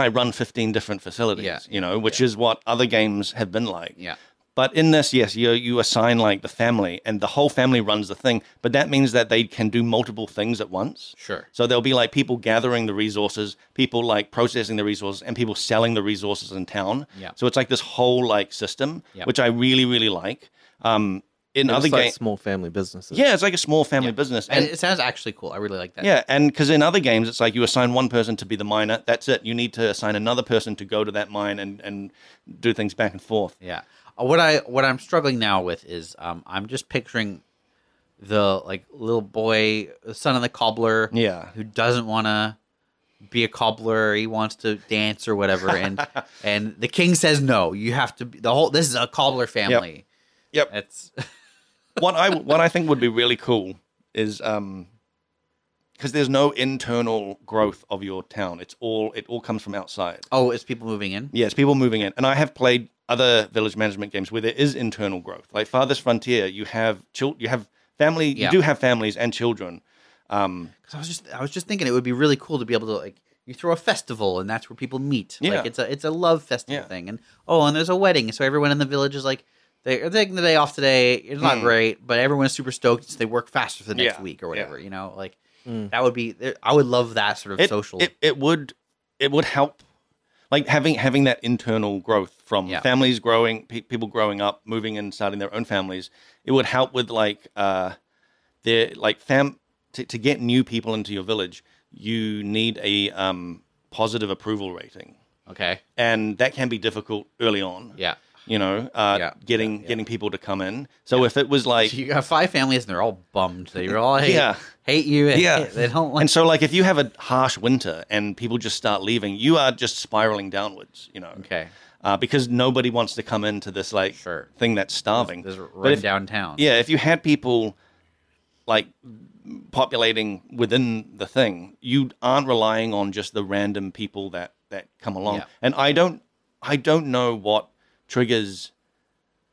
I run 15 different facilities? Yeah. Which is what other games have been like. Yeah. But in this, yes, you assign the family, and the whole family runs the thing. But that means that they can do multiple things at once. Sure. So there'll be people gathering the resources, people processing the resources, and people selling the resources in town. Yeah. So it's this whole system, Yeah. which I really really like. In other games, small family businesses. yeah, it's like a small family business, And it sounds actually cool. I really like that. yeah, and because in other games, it's you assign one person to be the miner. That's it. You need to assign another person to go to that mine and do things back and forth. Yeah. What I'm struggling now with is I'm just picturing the little boy, the son of the cobbler, Yeah. who doesn't want to be a cobbler. He wants to dance or whatever, and the king says no. You have to be This is a cobbler family. Yep. It's what I think would be really cool is because there's no internal growth of your town. It all comes from outside. it's people moving in. Yeah, it's people moving in. And I have played other village management games where there is internal growth. Like Farthest Frontier, you have family. Yeah. You do have families and children. Because I was just thinking it would be really cool to be able to you throw a festival and that's where people meet. Yeah. It's a love festival Yeah. thing, and there's a wedding, so everyone in the village is they're taking the day off today. It's not great, but everyone's super stoked, so they work faster for the next Yeah. week or whatever. Yeah. That would be. I would love that sort of social. It would help, having that internal growth from families growing, people growing up, moving and starting their own families. It would help with to get new people into your village. You need a positive approval rating, Okay. and that can be difficult early on. Yeah. Getting people to come in. So if it was So you got 5 families and they're all bummed. They're all hate you. They don't like. and so if you have a harsh winter and people just start leaving, you are just spiraling downwards. Okay. Because nobody wants to come into this Sure. thing that's starving. There's But run if- downtown. Yeah, if you had people populating within the thing, you aren't relying on just the random people that come along. Yeah. And I don't know what triggers.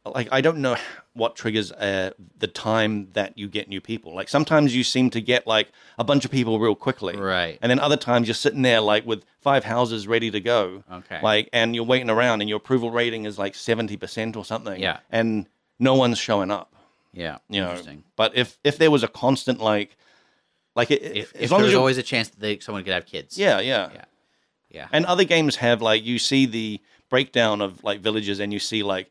Like, I don't know what triggers the time that you get new people. Like, sometimes you seem to get, like, a bunch of people real quickly. Right. And then other times you're sitting there, like, with 5 houses ready to go. Okay. Like, and you're waiting around, and your approval rating is, like, 70% or something. Yeah. And no one's showing up. Yeah. You know? Interesting. But if there was a constant, like If as long as there's you're... always a chance that someone could have kids. Yeah. Yeah. And other games have, like, you see the breakdown of, like, villages, and you see, like,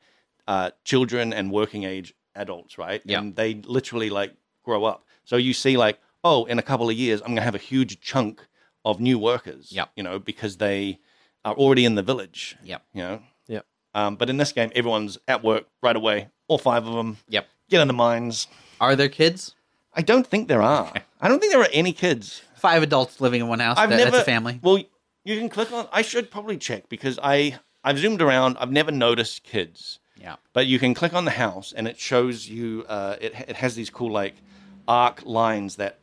children and working age adults, right? Yeah. And they literally, like, grow up. So you see, like, oh, in a couple of years, I'm going to have a huge chunk of new workers, Yep. you know, because they are already in the village, Yep. you know? Yep. But in this game, everyone's at work right away, all 5 of them. Yep. Get in the mines. Are there kids? I don't think there are. I don't think there are any kids. 5 adults living in one house. I've That's never... a family. Well, you can click on... I should probably check, because I've zoomed around. I've never noticed kids. Yeah. But you can click on the house, and it shows you. It has these cool, like, arc lines that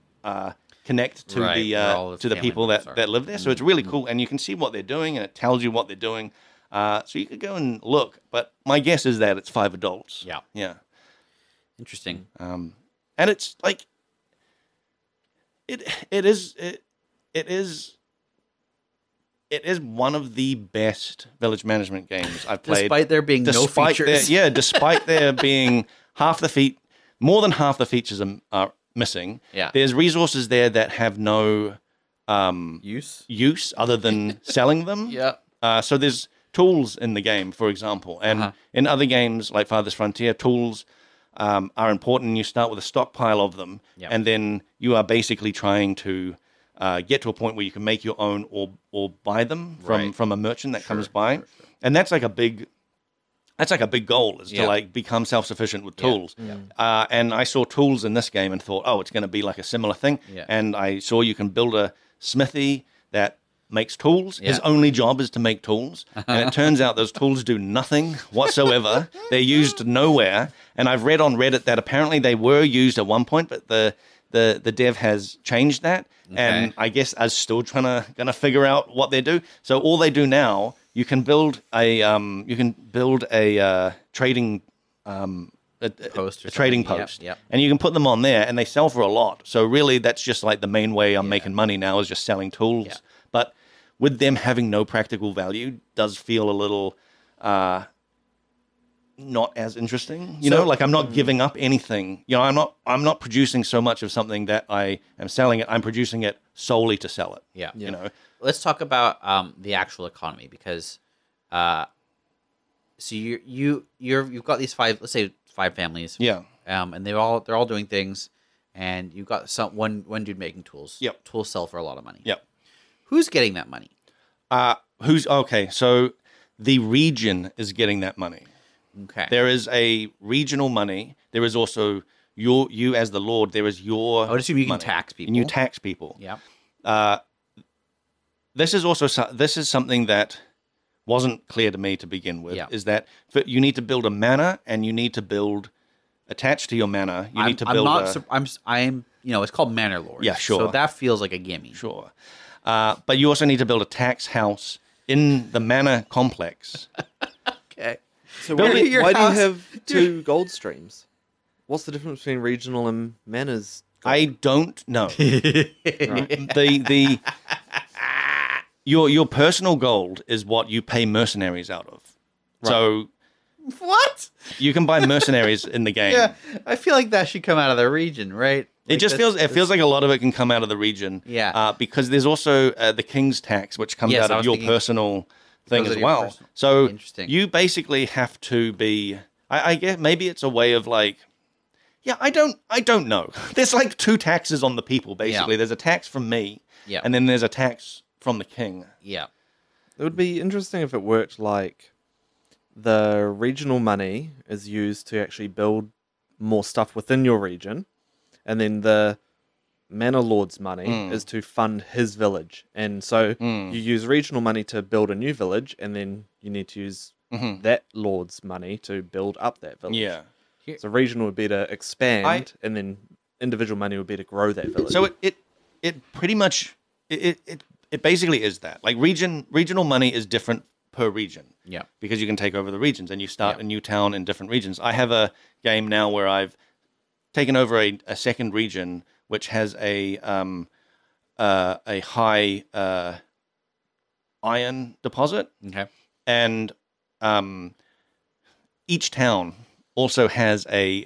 connect to Right, where all the the people family members that live there. So it's really Mm-hmm. cool, and you can see what they're doing, and it tells you what they're doing. So you could go and look. But my guess is that it's 5 adults. Yeah. Yeah. Interesting. And it's like it is one of the best village management games I've played. Despite there being no features. Despite there being more than half the features are missing. Yeah. There's resources there that have no Use other than selling them. Yeah. So there's tools in the game, for example, and in other games like Farthest Frontier, tools are important. You start with a stockpile of them, and then you are basically trying to get to a point where you can make your own or buy them from a merchant that comes by, and that's like a big goal is to, like, become self-sufficient with tools. And I saw tools in this game and thought, oh, it's going to be like a similar thing. And I saw you can build a smithy that makes tools. His only job is to make tools. And it turns out those tools do nothing whatsoever. They're used nowhere. And I've read on Reddit that apparently they were used at one point, but the dev has changed that. Okay. And I guess I'm still gonna figure out what they do. So all they do now, you can build a trading Post or a trading something. post, Yep. and you can put them on there, and they sell for a lot. So really, that's just like the main way I'm making money now is just selling tools. Yeah. But with them having no practical value, does feel a little not as interesting. You know, like I'm not giving up anything. You know, I'm not producing so much of something that I am selling it. I'm producing it solely to sell it. Yeah. You know. Let's talk about the actual economy, because so you've got these 5, let's say 5 families. Yeah. And they're all doing things, and you've got one dude making tools. Yep. Tools sell for a lot of money. Yep. Who's getting that money? Who's okay? So the region is getting that money. Okay. There is a regional money. There is also you as the Lord. There is your. I would assume you can money. tax people. And you tax people. Yeah. This is something that wasn't clear to me to begin with. Yeah. Is that you need to build a manor, and you need to build attached to your manor. You need to build. I'm it's called Manor Lords. Yeah, sure. So that feels like a gimme. Sure, but you also need to build a tax house in the manor complex. Okay. So Building why your do you house- have 2 gold streams? What's the difference between regional and manors? I don't know. Your personal gold is what you pay mercenaries out of. Right. So What? you can buy mercenaries in the game. Yeah, I feel like that should come out of the region, right? It just feels like a lot of it can come out of the region. Yeah. Because there's also the king's tax, which comes Yes, out I of was your thinking- personal thing Goes as out of your well. personal- So Interesting. you basically have to be. I guess maybe it's a way of like. Yeah, I don't know. There's like 2 taxes on the people basically. Yeah. There's a tax from me, Yeah. and then there's a tax from the king. Yeah. It would be interesting if it worked like the regional money is used to actually build more stuff within your region, and then the Manor Lord's money is to fund his village. And so you use regional money to build a new village, and then you need to use that Lord's money to build up that village. Yeah. So regional would be to expand, and then individual money would be to grow that village. So it pretty much it basically is that. Like regional money is different per region. Yeah. Because you can take over the regions and you start Yeah. a new town in different regions. I have a game now where I've taken over a second region which has a high iron deposit, Okay. and each town also has a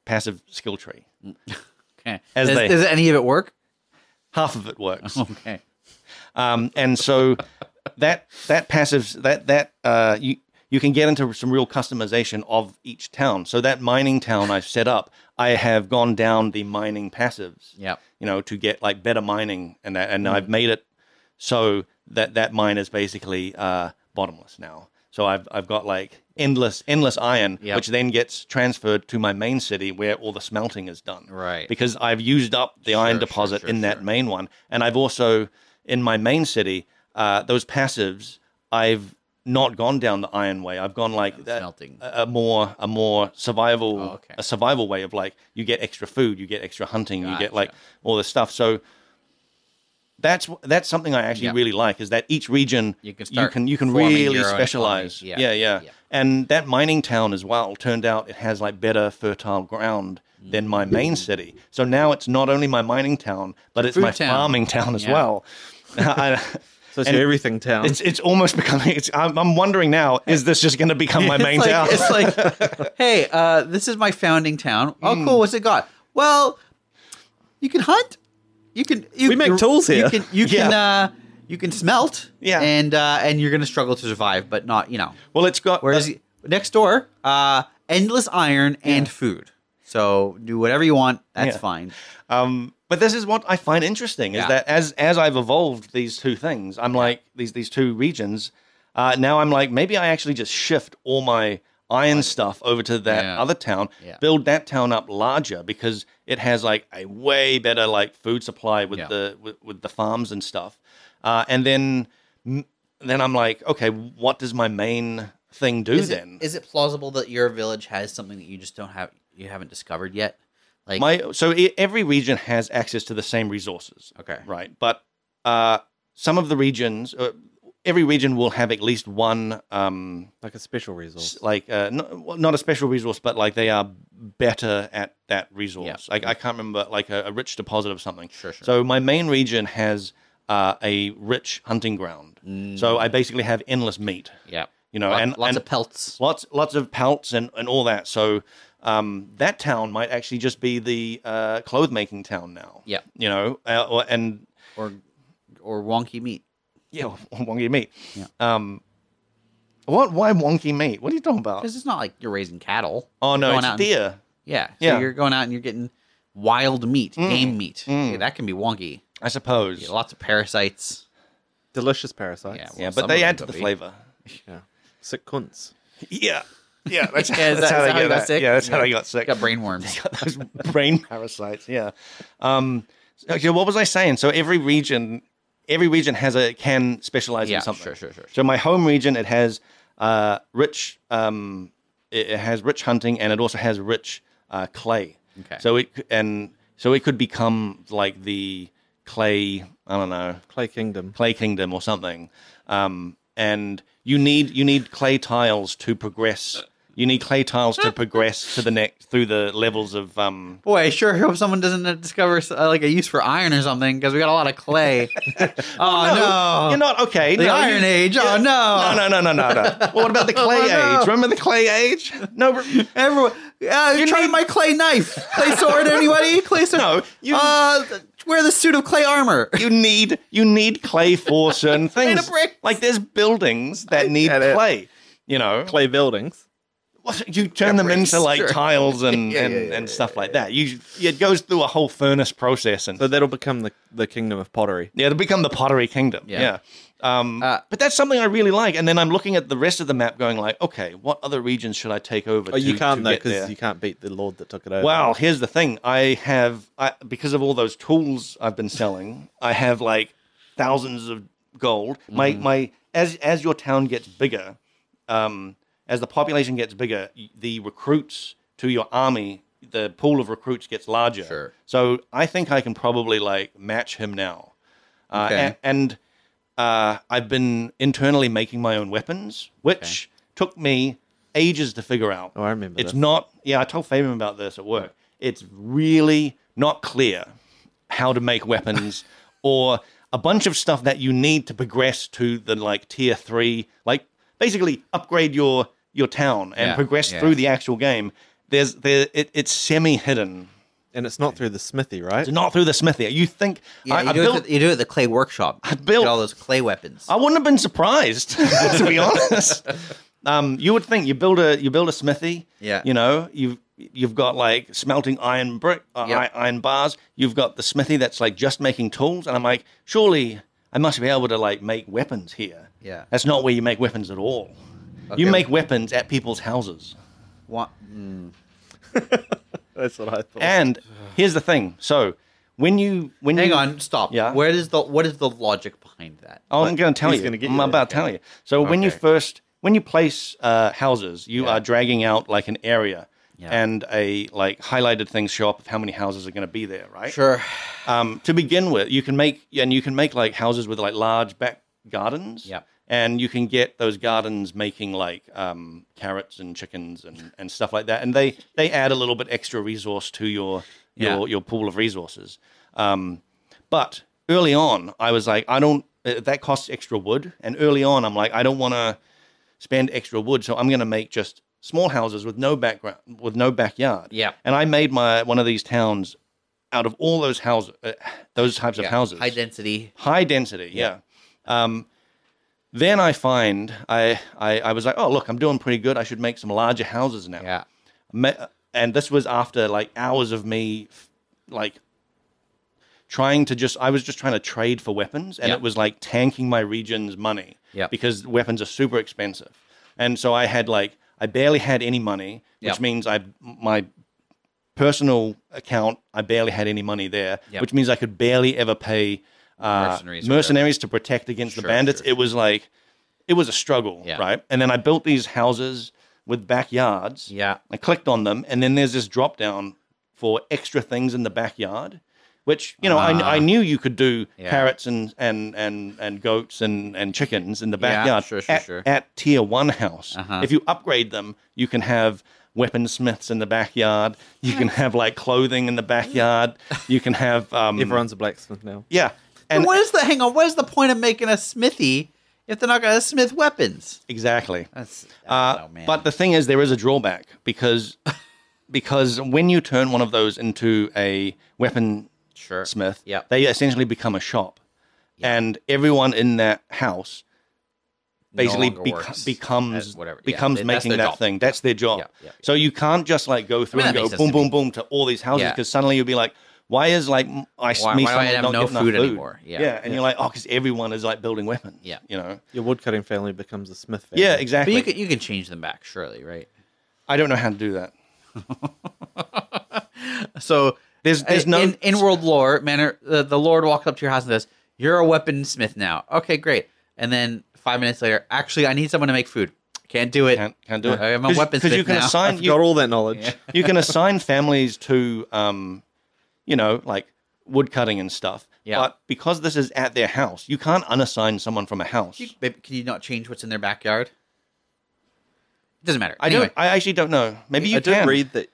passive skill tree. Okay. As Does any of it work? Half of it works. Okay. And so that passive you can get into some real customization of each town. So that mining town I've set up, I have gone down the mining passives. Yeah. To get like better mining and that, and I've made it so that mine is basically bottomless now. So I've got like endless iron, Yep. which then gets transferred to my main city where all the smelting is done. Right. Because I've used up the iron deposit in that main one, and I've also in my main city those passives I've not gone down the iron way. I've gone like that, smelting. a more survival okay. a survival way of like you get extra food, you get extra hunting, you get like Gotcha. all this stuff. So that's something I actually Yep. really like, is that each region You can start you can forming really your own specialize. economy. Yeah. Yeah. Yeah. And that mining town as well turned out it has like better fertile ground than my main city. So now it's not only my mining town, but it's food my town. farming town as Yeah. well. So it's And your everything town. It's almost becoming. I'm wondering now, is this just going to become my main town? It's like, hey, this is my founding town. Oh, cool. What's it got? Well, you can hunt. We make tools here. You can smelt. Yeah. And you're gonna struggle to survive, but not Well, it's got. Whereas next door, endless iron and food. So do whatever you want. That's Yeah. fine. But this is what I find interesting, is Yeah. that as I've evolved these two things, I'm like these two regions. Now I'm like, maybe I actually just shift all my iron stuff over to that Yeah. other town, Yeah. build that town up larger because it has like a way better like food supply with Yeah. with the farms and stuff. And then I'm like, okay, what does my main thing do then? Is it plausible that your village has something that you just you haven't discovered yet? Like Every region has access to the same resources. Okay. Right. But some of the regions, every region will have at least one, like a special resource. not a special resource, but like they are better at that resource. Yeah. I can't remember, like a rich deposit of something. Sure. So my main region has a rich hunting ground. So I basically have endless meat. Yeah. And lots of pelts. Lots of pelts and all that. So that town might actually just be the cloth making town now. Yeah. Or wonky meat. Yeah, wonky meat. Yeah. Why wonky meat? What are you talking about? Because it's not like you're raising cattle. Oh no, You're it's going out deer. Yeah. So Yeah. you're going out and you're getting wild meat, game meat. Yeah, that can be wonky. I suppose. Yeah, lots of parasites. Delicious parasites. Yeah. Yeah, Well, but some they of add them to the could be. flavor. Yeah. Sick cunts. Yeah. Yeah, that's, Yeah, is that's that how they how you get got that. sick? Yeah, that's how Yeah. I got sick. Got brain worms. Got those brain parasites. Yeah. Okay, what was I saying? So every region can specialize Yeah, in something. sure. So my home region, it has rich hunting, and it also has rich clay. Okay. So it could become like the clay. I don't know, Clay Kingdom. clay kingdom or something. And you need clay tiles to progress. You need clay tiles to progress to the next through the levels of. Boy, I sure hope someone doesn't discover like a use for iron or something, because we got a lot of clay. No. You're not okay. The Iron Age. Oh, no. No. Well, what about the clay no. age? Remember the clay age? No. Everyone. You tried my clay knife. Clay sword, anybody? Clay sword? No, you- wear the suit of clay armor. You need clay for certain things. of bricks. Like there's buildings that need get it. clay. Clay buildings. You turn them bricks, into like sure. tiles and Yeah. stuff like that. It goes through a whole furnace process, and So that'll become the kingdom of pottery. yeah, it'll become the pottery kingdom. Yeah. But that's something I really like. And then I'm looking at the rest of the map, going like, okay, what other regions should I take over? Oh, you can't though, get there? because you can't beat the lord that took it over. Well, here's the thing. Because of all those tools I've been selling, I have like thousands of gold. As your town gets bigger, as the population gets bigger, the recruits to your army, the pool of recruits gets larger. Sure. So I think I can probably like match him now. Okay. And I've been internally making my own weapons, which took me ages to figure out. Oh, I remember It's this. not... Yeah, I told Fabian about this at work. It's really not clear how to make weapons or a bunch of stuff that you need to progress to the, like, tier 3, like, basically upgrade your town and progress through the actual game. It's semi-hidden. And it's not through the smithy, right? It's not through the smithy. You think... Yeah, you do it at the clay workshop. I built all those clay weapons. I wouldn't have been surprised, to be honest. You would think you build a smithy. Yeah. You know, you've got like smelting iron iron bars. You've got the smithy that's like just making tools, and I'm like, surely I must be able to like make weapons here. Yeah. That's not where you make weapons at all. Okay. You make weapons at people's houses. What? That's what I thought. And here's the thing. So when you Hang on, stop. Yeah. What is the logic behind that? Oh, I'm going to tell He's you. gonna get I'm you about to tell you. So when you place houses, you are dragging out like an area, and a like highlighted things show up of how many houses are going to be there, right? Sure. To begin with, you can make like houses with like large back gardens. Yeah. And you can get those gardens making like carrots and chickens and stuff like that, and they add a little bit extra resource to your pool of resources. But early on, I was like, that costs extra wood, and early on, I'm like, I don't want to spend extra wood, so I'm going to make just small houses with no backyard. Yeah. And I made one of these towns out of all those houses, those types of houses. High density. High density. Yeah. Then I find I was like, oh look, I'm doing pretty good. I should make some larger houses now. Yeah. And this was after like hours of me, like I was just trying to trade for weapons, and it was like tanking my region's money. Yeah. Because weapons are super expensive, and so I barely had any money, which means my personal account, I barely had any money there, which means I could barely ever pay mercenaries to protect against the bandits. Sure. It was a struggle, right? And then I built these houses with backyards. Yeah. I clicked on them, and then there's this drop down for extra things in the backyard, which, you know, I knew you could do parrots and goats and chickens in the backyard at tier 1 house. If you upgrade them, you can have weaponsmiths in the backyard. You can have like clothing in the backyard. You can have Everyone's a blacksmith now. Yeah. And what is the point of making a smithy if they're not going to smith weapons? Exactly. That's man. But the thing is, there is a drawback because when you turn one of those into a weapon smith, they essentially become a shop, and everyone in that house basically becomes making that thing. That's their job. So you can't just like go through and go boom, boom, boom to all these houses, because suddenly you'll be like, why is like why do I have no food anymore? And you're like, oh, because everyone is like building weapons. Yeah. You know, your woodcutting family becomes a smith family. Yeah, exactly. But you can change them back, surely, right? I don't know how to do that. So there's no in world lore, the Lord walks up to your house and says, "You're a weaponsmith now." Okay, great. And then 5 minutes later, actually, I need someone to make food. Can't do it. Can't do it. I'm a weaponsmith now. You can assign. Got all that knowledge. You can assign families to, like woodcutting and stuff. Yeah. But because this is at their house, you can't unassign someone from a house. Can you not change what's in their backyard? It doesn't matter. I actually don't know. Maybe you can. I did read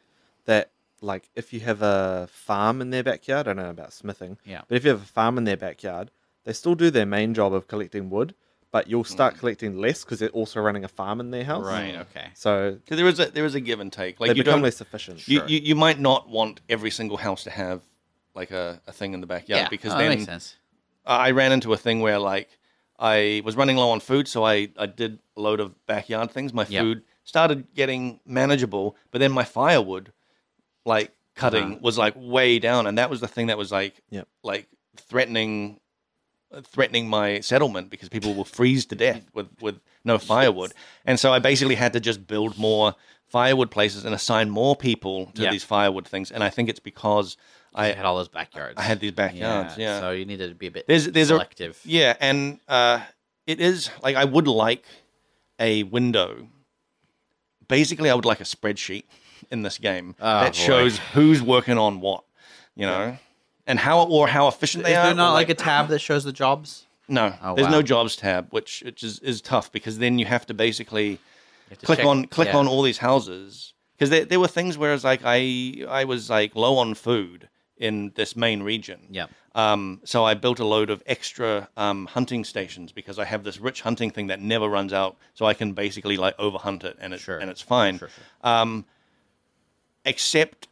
that like if you have a farm in their backyard, I don't know about smithing. Yeah. But if you have a farm in their backyard, they still do their main job of collecting wood, but you'll start collecting less because they're also running a farm in their house. Right. Okay. So there is a give and take. Like they become less efficient. You might not want every single house to have like a thing in the backyard, because then that makes sense. I ran into a thing where like I was running low on food, so I did a load of backyard things. My food started getting manageable, but then my firewood like cutting was like way down, and that was the thing that was like like threatening my settlement, because people will freeze to death with no firewood. And so I basically had to just build more firewood places and assign more people to these firewood things. And I think it's because I had all those backyards. I had these backyards, So you needed to be a bit there's selective. And it is like I would like a window. Basically, I would like a spreadsheet in this game that shows who's working on what, you know, and how efficient they are. Is there not like a tab that shows the jobs? No, Oh, there's wow. no jobs tab, which is tough because then you have to basically You have to click check- on all these houses because there were things where it's like I was like low on food in this main region. Yeah. So I built a load of extra hunting stations because I have this rich hunting thing that never runs out, so I can basically like overhunt it and it's fine. Sure. Except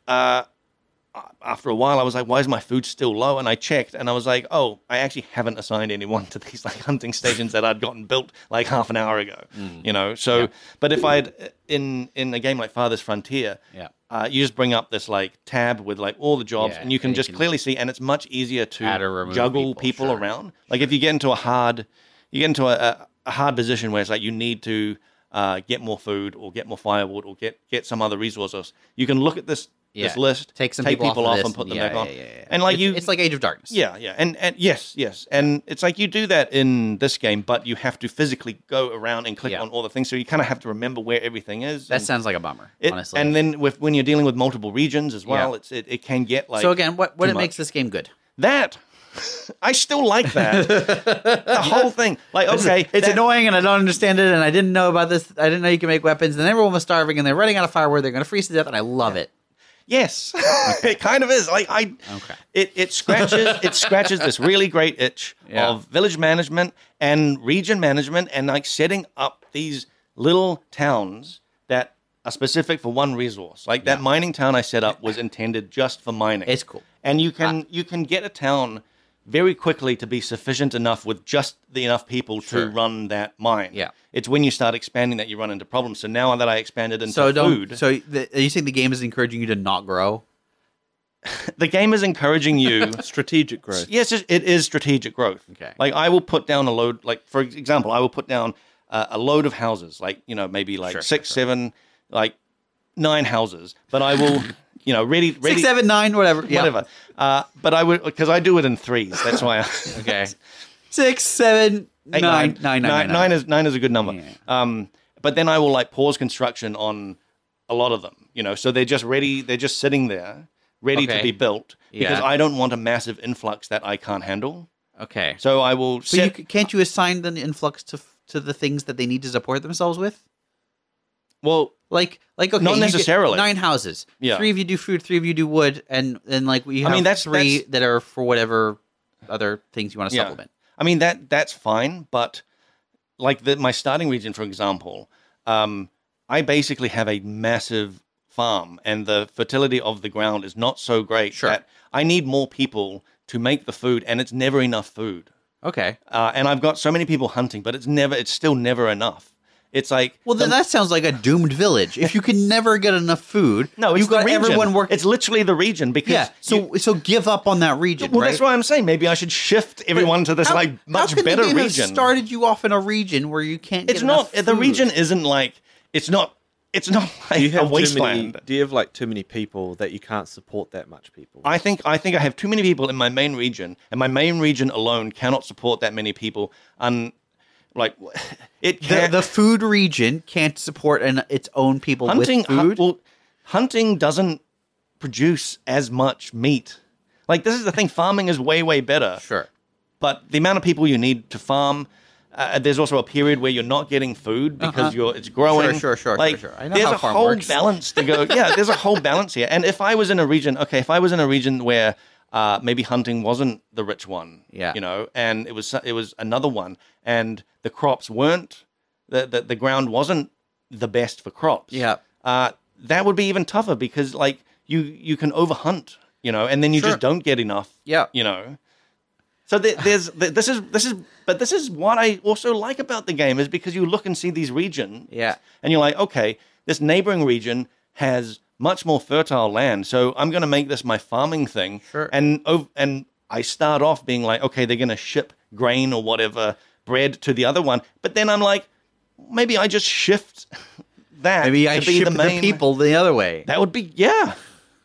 after a while, I was like, why is my food still low? And I checked, and I was like, oh, I actually haven't assigned anyone to these like hunting stations that I'd gotten built like half an hour ago. You know, so but if I'd in a game like Farthest Frontier, you just bring up this like tab with like all the jobs, and you can just clearly see, and it's much easier add or to remove juggle people, people around. Like if you get into a hard position where it's like you need to get more food or get more firewood or get some other resources, you can look at this list, take people off this, and put them back on. Yeah. And like it's like Age of Darkness. Yeah, and yes, and it's like you do that in this game, but you have to physically go around and click on all the things, so you kind of have to remember where everything is. That sounds like a bummer, honestly. And then when you're dealing with multiple regions as well, it can get like. So again, what too makes much. this game good? That I still like that. The whole thing, like okay, It's annoying, and I don't understand it, and I didn't know about this. I didn't know you can make weapons, and everyone was starving, and they're running out of firewood. They're going to freeze to death, and I love it. Yes, it kind of is. Like it scratches this really great itch of village management and region management, and like setting up these little towns that are specific for one resource. Like that mining town I set up was intended just for mining. It's cool, and you can get a town very quickly to be sufficient enough with just the enough people to run that mine. Yeah. It's when you start expanding that you run into problems. So now that I expanded into food... So are you saying the game is encouraging you to not grow? The game is encouraging you... Strategic growth. Yes, it is strategic growth. Okay. Like I will put down a load... Like for example, I will put down a load of houses. Like, you know, maybe like 7, like 9 houses. But I will... You know, ready. 6, 7, 9, whatever. Whatever. But I would, because I do it in 3s. That's why. Okay. 6, 7, 8, 9. 9 is a good number. Yeah. But then I will like pause construction on a lot of them. You know, so they're just ready. They're just sitting there, ready to be built because I don't want a massive influx that I can't handle. Okay. So I will. But can't you assign the influx to the things that they need to support themselves with? Well, like okay, not necessarily. 9 houses. Yeah. 3 of you do food, 3 of you do wood, and then like we have that's 3 that are for whatever other things you want to supplement. I mean that's fine, but like my starting region, for example, I basically have a massive farm, and the fertility of the ground is not so great that I need more people to make the food, and it's never enough food. Okay. And I've got so many people hunting, but it's still never enough. It's like then that sounds like a doomed village. If you can never get enough food, no, it's you've got the region. everyone working. It's literally the region because So give up on that region. Well, right? that's what I'm saying. Maybe I should shift everyone to this like much better the game region. Have started you off in a region where you can't. It's get not. enough The food. region isn't like. It's not like a wasteland. Do you have like too many people that you can't support that much people? I think I have too many people in my main region, and my main region alone cannot support that many people. Like it can't, the food region can't support its own people with food. Hunting doesn't produce as much meat. Like this is the thing. Farming is way better. Sure, but the amount of people you need to farm. There's also a period where you're not getting food because it's growing. Sure. Like, I know there's how a farm whole works. balance to go. Yeah, there's a whole balance here. And if I was in a region, where maybe hunting wasn't the rich one, you know, and it was another one, and the crops weren't the ground wasn't the best for crops. Yeah, that would be even tougher because like you can overhunt, you know, and then you just don't get enough. Yeah, you know. So this is what I also like about the game is because you look and see these regions, and you're like, okay, this neighboring region has much more fertile land, so I'm going to make this my farming thing, and I start off being like, okay, they're going to ship grain or whatever bread to the other one, but then I'm like, maybe I just shift that. Maybe I ship the people the other way. That would be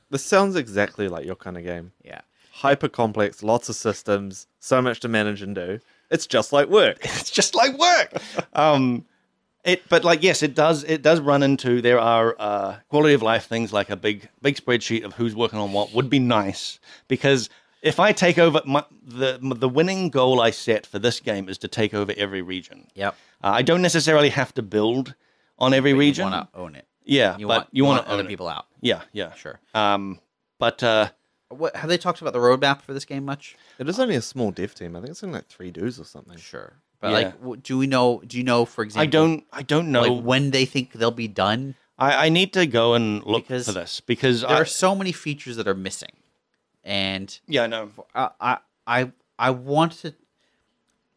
This sounds exactly like your kind of game. Yeah. Hyper complex, lots of systems, so much to manage and do. It's just like work. It's just like work. But like, yes, it does run into, there are quality of life things like a big spreadsheet of who's working on what would be nice because if I take over the winning goal I set for this game is to take over every region. Yep. I don't necessarily have to build on every But region. You want to own it. Yeah, You but want, you want to other own it. people out. Yeah, yeah. Sure. But What have they talked about the roadmap for this game much? It is only a small dev team. I think it's only like 3 dudes or something. Sure. But Yeah. like, do you know, for example, I don't know. like when they think they'll be done? I need to go and look Because for this because There are so many features that are missing, and yeah, I know. I want to.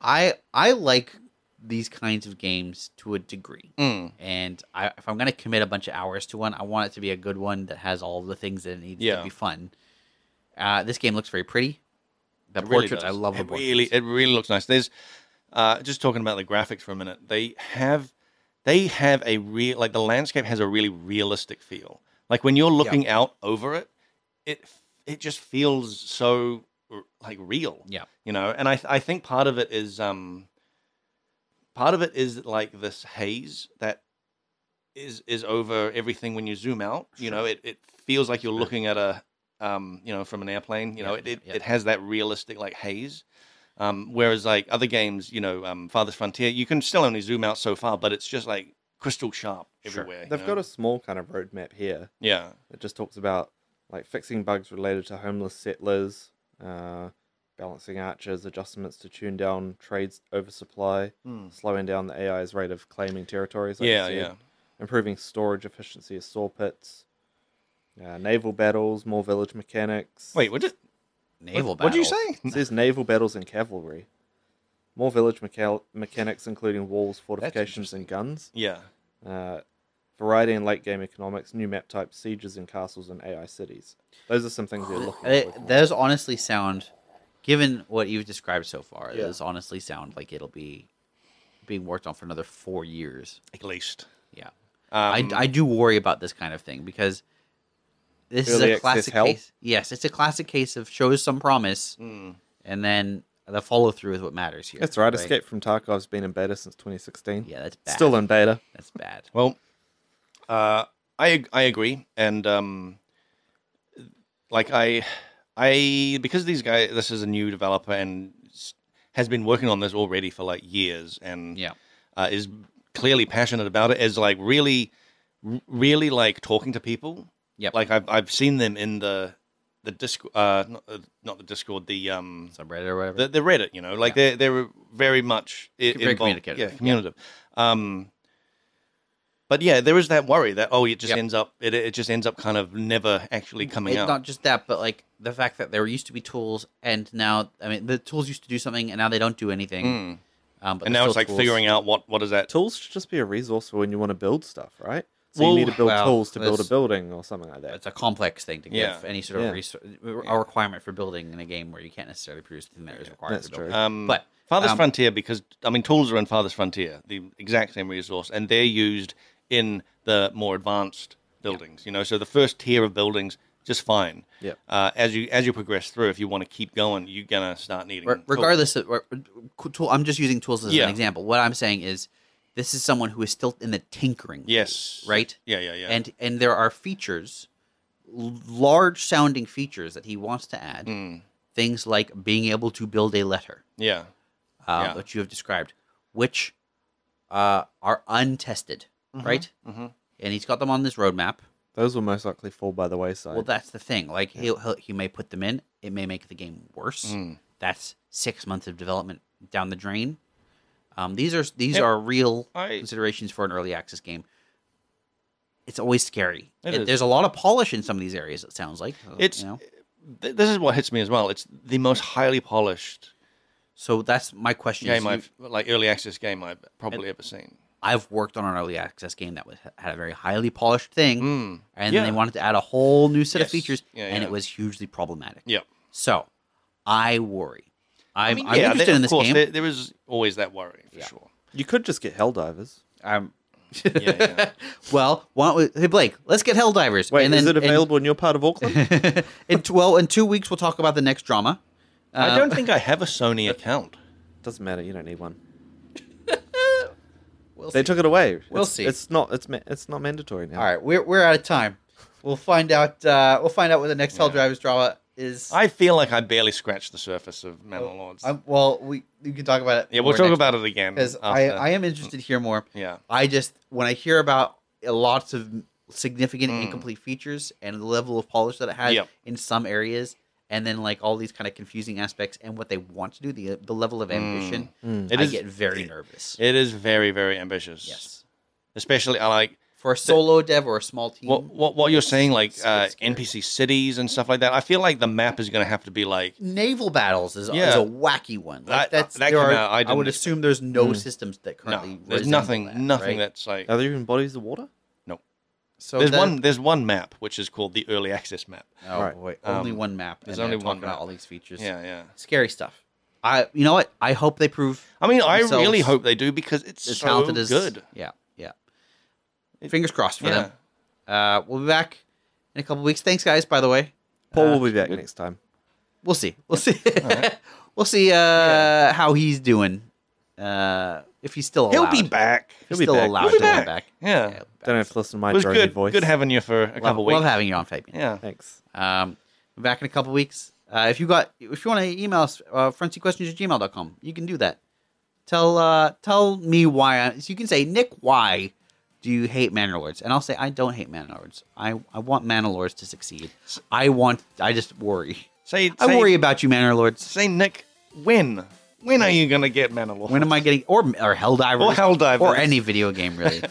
I like these kinds of games to a degree, and if I'm going to commit a bunch of hours to one, I want it to be a good one that has all the things that it needs to be fun. This game looks very pretty. The portraits, I love the portraits. It really looks nice. There's just talking about the graphics for a minute. They have a real, like, the landscape has a really realistic feel. Like when you're looking out over it, it just feels so like real. Yeah. You know, and I think part of it is like this haze that is over everything when you zoom out. Sure. You know, it feels like you're looking at a you know, from an airplane. You know, it has that realistic like haze. Whereas like other games, you know, Farthest Frontier, you can still only zoom out so far, but it's just like crystal sharp everywhere. They've got a small kind of roadmap here. Yeah. It just talks about like fixing bugs related to homeless settlers, balancing archers, adjustments to tune down trades oversupply, slowing down the AI's rate of claiming territories. Like you said, improving storage efficiency of saw pits, naval battles, more village mechanics. Wait, what did Naval what did you battles. say? It says naval battles and cavalry. More village mechanics, including walls, fortifications, and guns. Yeah. Variety in late game economics, new map types, sieges and castles, and AI cities. Those are some things you're looking at. Those honestly sound, given what you've described so far, Yeah. those honestly sound like it'll be being worked on for another 4 years. At least. Yeah. I do worry about this kind of thing because this Early is a access classic hell? case. Yes, it's a classic case of shows some promise, and then the follow through is what matters here. That's right. Escape from Tarkov's been in beta since 2016. Yeah, that's bad. Still in beta. That's bad. Well, I agree, and like I because these guys, this is a new developer and has been working on this already for like years, and is clearly passionate about it. Is like really like talking to people. Yep. Like I've seen them in the Discord, not the Discord, the Subreddit or whatever. the Reddit. You know, like they're very much Very involved. communicative. Yeah, communicative. But yeah, there is that worry that it just ends up it just ends up kind of never actually coming It's out. not just that, but like the fact that there used to be tools, and now the tools used to do something, and now they don't do anything. But And now it's like figuring out what is that. Tools should just be a resource for when you want to build stuff, right? So Well, you need to build well, tools to build a that's- building or something like that. It's a complex thing to give Yeah. any sort of a requirement for building in a game where you can't necessarily produce the thing that is required That's for building. true. But Farthest Frontier, because I mean tools are in Farthest Frontier, the exact same resource, and they're used in the more advanced buildings. You know, so the first tier of buildings just fine. Yeah. As you progress through, if you want to keep going, you're gonna start needing. regardless of tool, I'm just using tools as Yeah. an example. What I'm saying is, this is someone who is still in the tinkering phase, Yes. right? Yeah. And there are features, large sounding features that he wants to add. Things like being able to build a letter, Yeah. which you have described, which are untested, right? And he's got them on this roadmap. Those will most likely fall by the wayside. Well, that's the thing. Like he may put them in. It may make the game worse. That's 6 months of development down the drain. These are real considerations for an early access game. It's always scary. There's a lot of polish in some of these areas. It sounds like It's this is what hits me as well. It's the most highly polished So that's my question. game early access game I've probably ever seen. I've worked on an early access game that had a very highly polished thing, and Yeah. then they wanted to add a whole new set of Yes. features, Yeah, and yeah. it was hugely problematic. Yep. So, I worry. I'm Yeah, interested in this game. There is always that worry for sure. You could just get Helldivers. Yeah. Well, why don't we, hey Blake, let's get Helldivers. Wait, and then, is it available in your part of Auckland? in 2 weeks, we'll talk about the next drama. I don't think I have a Sony account. Doesn't matter. You don't need one. We'll They see. took it away. We'll It's- see. It's not mandatory now. All right, we're out of time. We'll find out. We'll find out what the next Helldivers drama is. I feel like I barely scratched the surface of Manor Lords. Well, we can talk about it. Yeah, we'll talk about it again. Because after. I am interested to hear more. Yeah. When I hear about lots of significant incomplete features and the level of polish that it has in some areas, and then like all these kind of confusing aspects and what they want to do, the level of ambition, I get very nervous. It is very, very ambitious. Yes. Especially, I like... For a solo dev or a small team. What you're saying, like NPC cities and stuff like that, I feel like the map is going to have to be like... Naval battles is a wacky one. Like I would assume there's no systems that currently... there's nothing that's like... Are there even bodies of water? So there's one map which is called the early access map. Oh right. Boy, only one map. There's only one map. About all these features. Yeah. Scary stuff. You know what? I hope they prove. I mean, I really hope they do because it's so talented good. Yeah. Fingers crossed for them. We'll be back in a couple weeks. Thanks, guys. By the way, Paul will be back next time. We'll see. Right. We'll see how he's doing. If he's still allowed. He'll be back. He's still allowed to be back. Yeah. Don't have to listen to my it was drony voice. Good having you for a couple weeks. Love having you on, Fabian. Yeah. Thanks. We're back in a couple weeks. If you want to email us, frontseatquestions@gmail.com, you can do that. Tell me why. You can say, Nick, why do you hate Manor Lords? And I'll say, I don't hate Manor Lords. I want Manor Lords to succeed. I just worry. I worry about you, Manor Lords. Say, Nick, when? When are you going to get Manor Lords? When am I getting... Or Helldivers. Or Helldivers. Or any video game, really.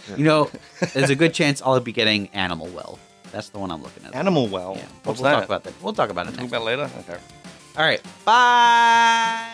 There's a good chance I'll be getting Animal Well. That's the one I'm looking at. Animal Well? Yeah. What's we'll that? Talk about that. We'll talk about it next. Talk about it later? Okay. All right. Bye!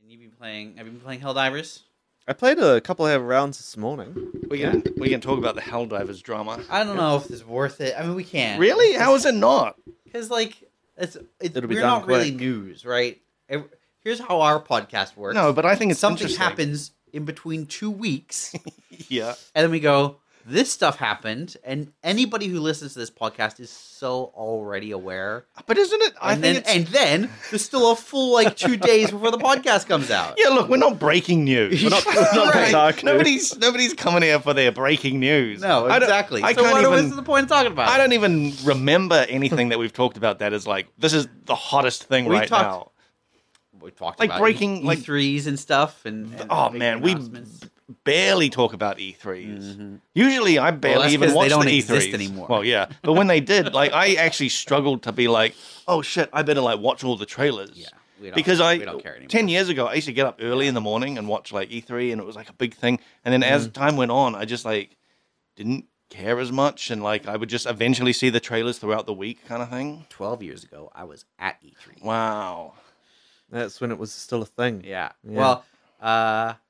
Have you been playing Helldivers? I played a couple of rounds this morning. We can talk about the Helldivers drama. I don't know if it's worth it. I mean, we can. Really? How is it not? Because like It'll be we're done not really quick. news, right? Here's how our podcast works. No, but I think it's something interesting. happens in between 2 weeks, Yeah. and then we go, this stuff happened, and anybody who listens to this podcast is so already aware. But isn't it? And then there's still a full 2 days before the podcast comes out. Yeah, look, we're not breaking news. We're not Right. dark news. Nobody's coming here for their breaking news. No, exactly. I so can't what's the point of talking about I it? don't even remember anything that we've talked about that is like, this is the hottest thing now. We talked Like about breaking, like- E3s and stuff. And Oh, big man, we announcements. barely talk about E3s. Usually I barely that's even 'cause watch they don't the exist E3s. anymore. Well, yeah. But when they did, I actually struggled to be like, oh, shit, I better watch all the trailers. Yeah. We don't care anymore. 10 years ago, I used to get up early in the morning and watch E3, and it was a big thing. And then as time went on, I just didn't care as much, and I would just eventually see the trailers throughout the week, kind of thing. 12 years ago, I was at E3. Wow. That's when it was still a thing. Yeah. Yeah. Well,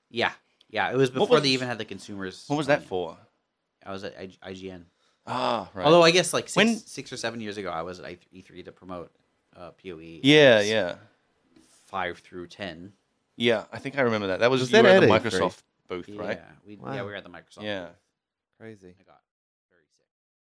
yeah. It was before was- they even had the consumers. What was that for? I was at IGN. Ah, right. Although I guess When- 6 or 7 years ago, I was at E3 to promote PoE. Yeah. 5 through 10. Yeah, I think I remember that. That was Was you that were at the at E3? Microsoft booth, right? Yeah, we Wow. were at the Microsoft. Yeah. booth. Crazy. I got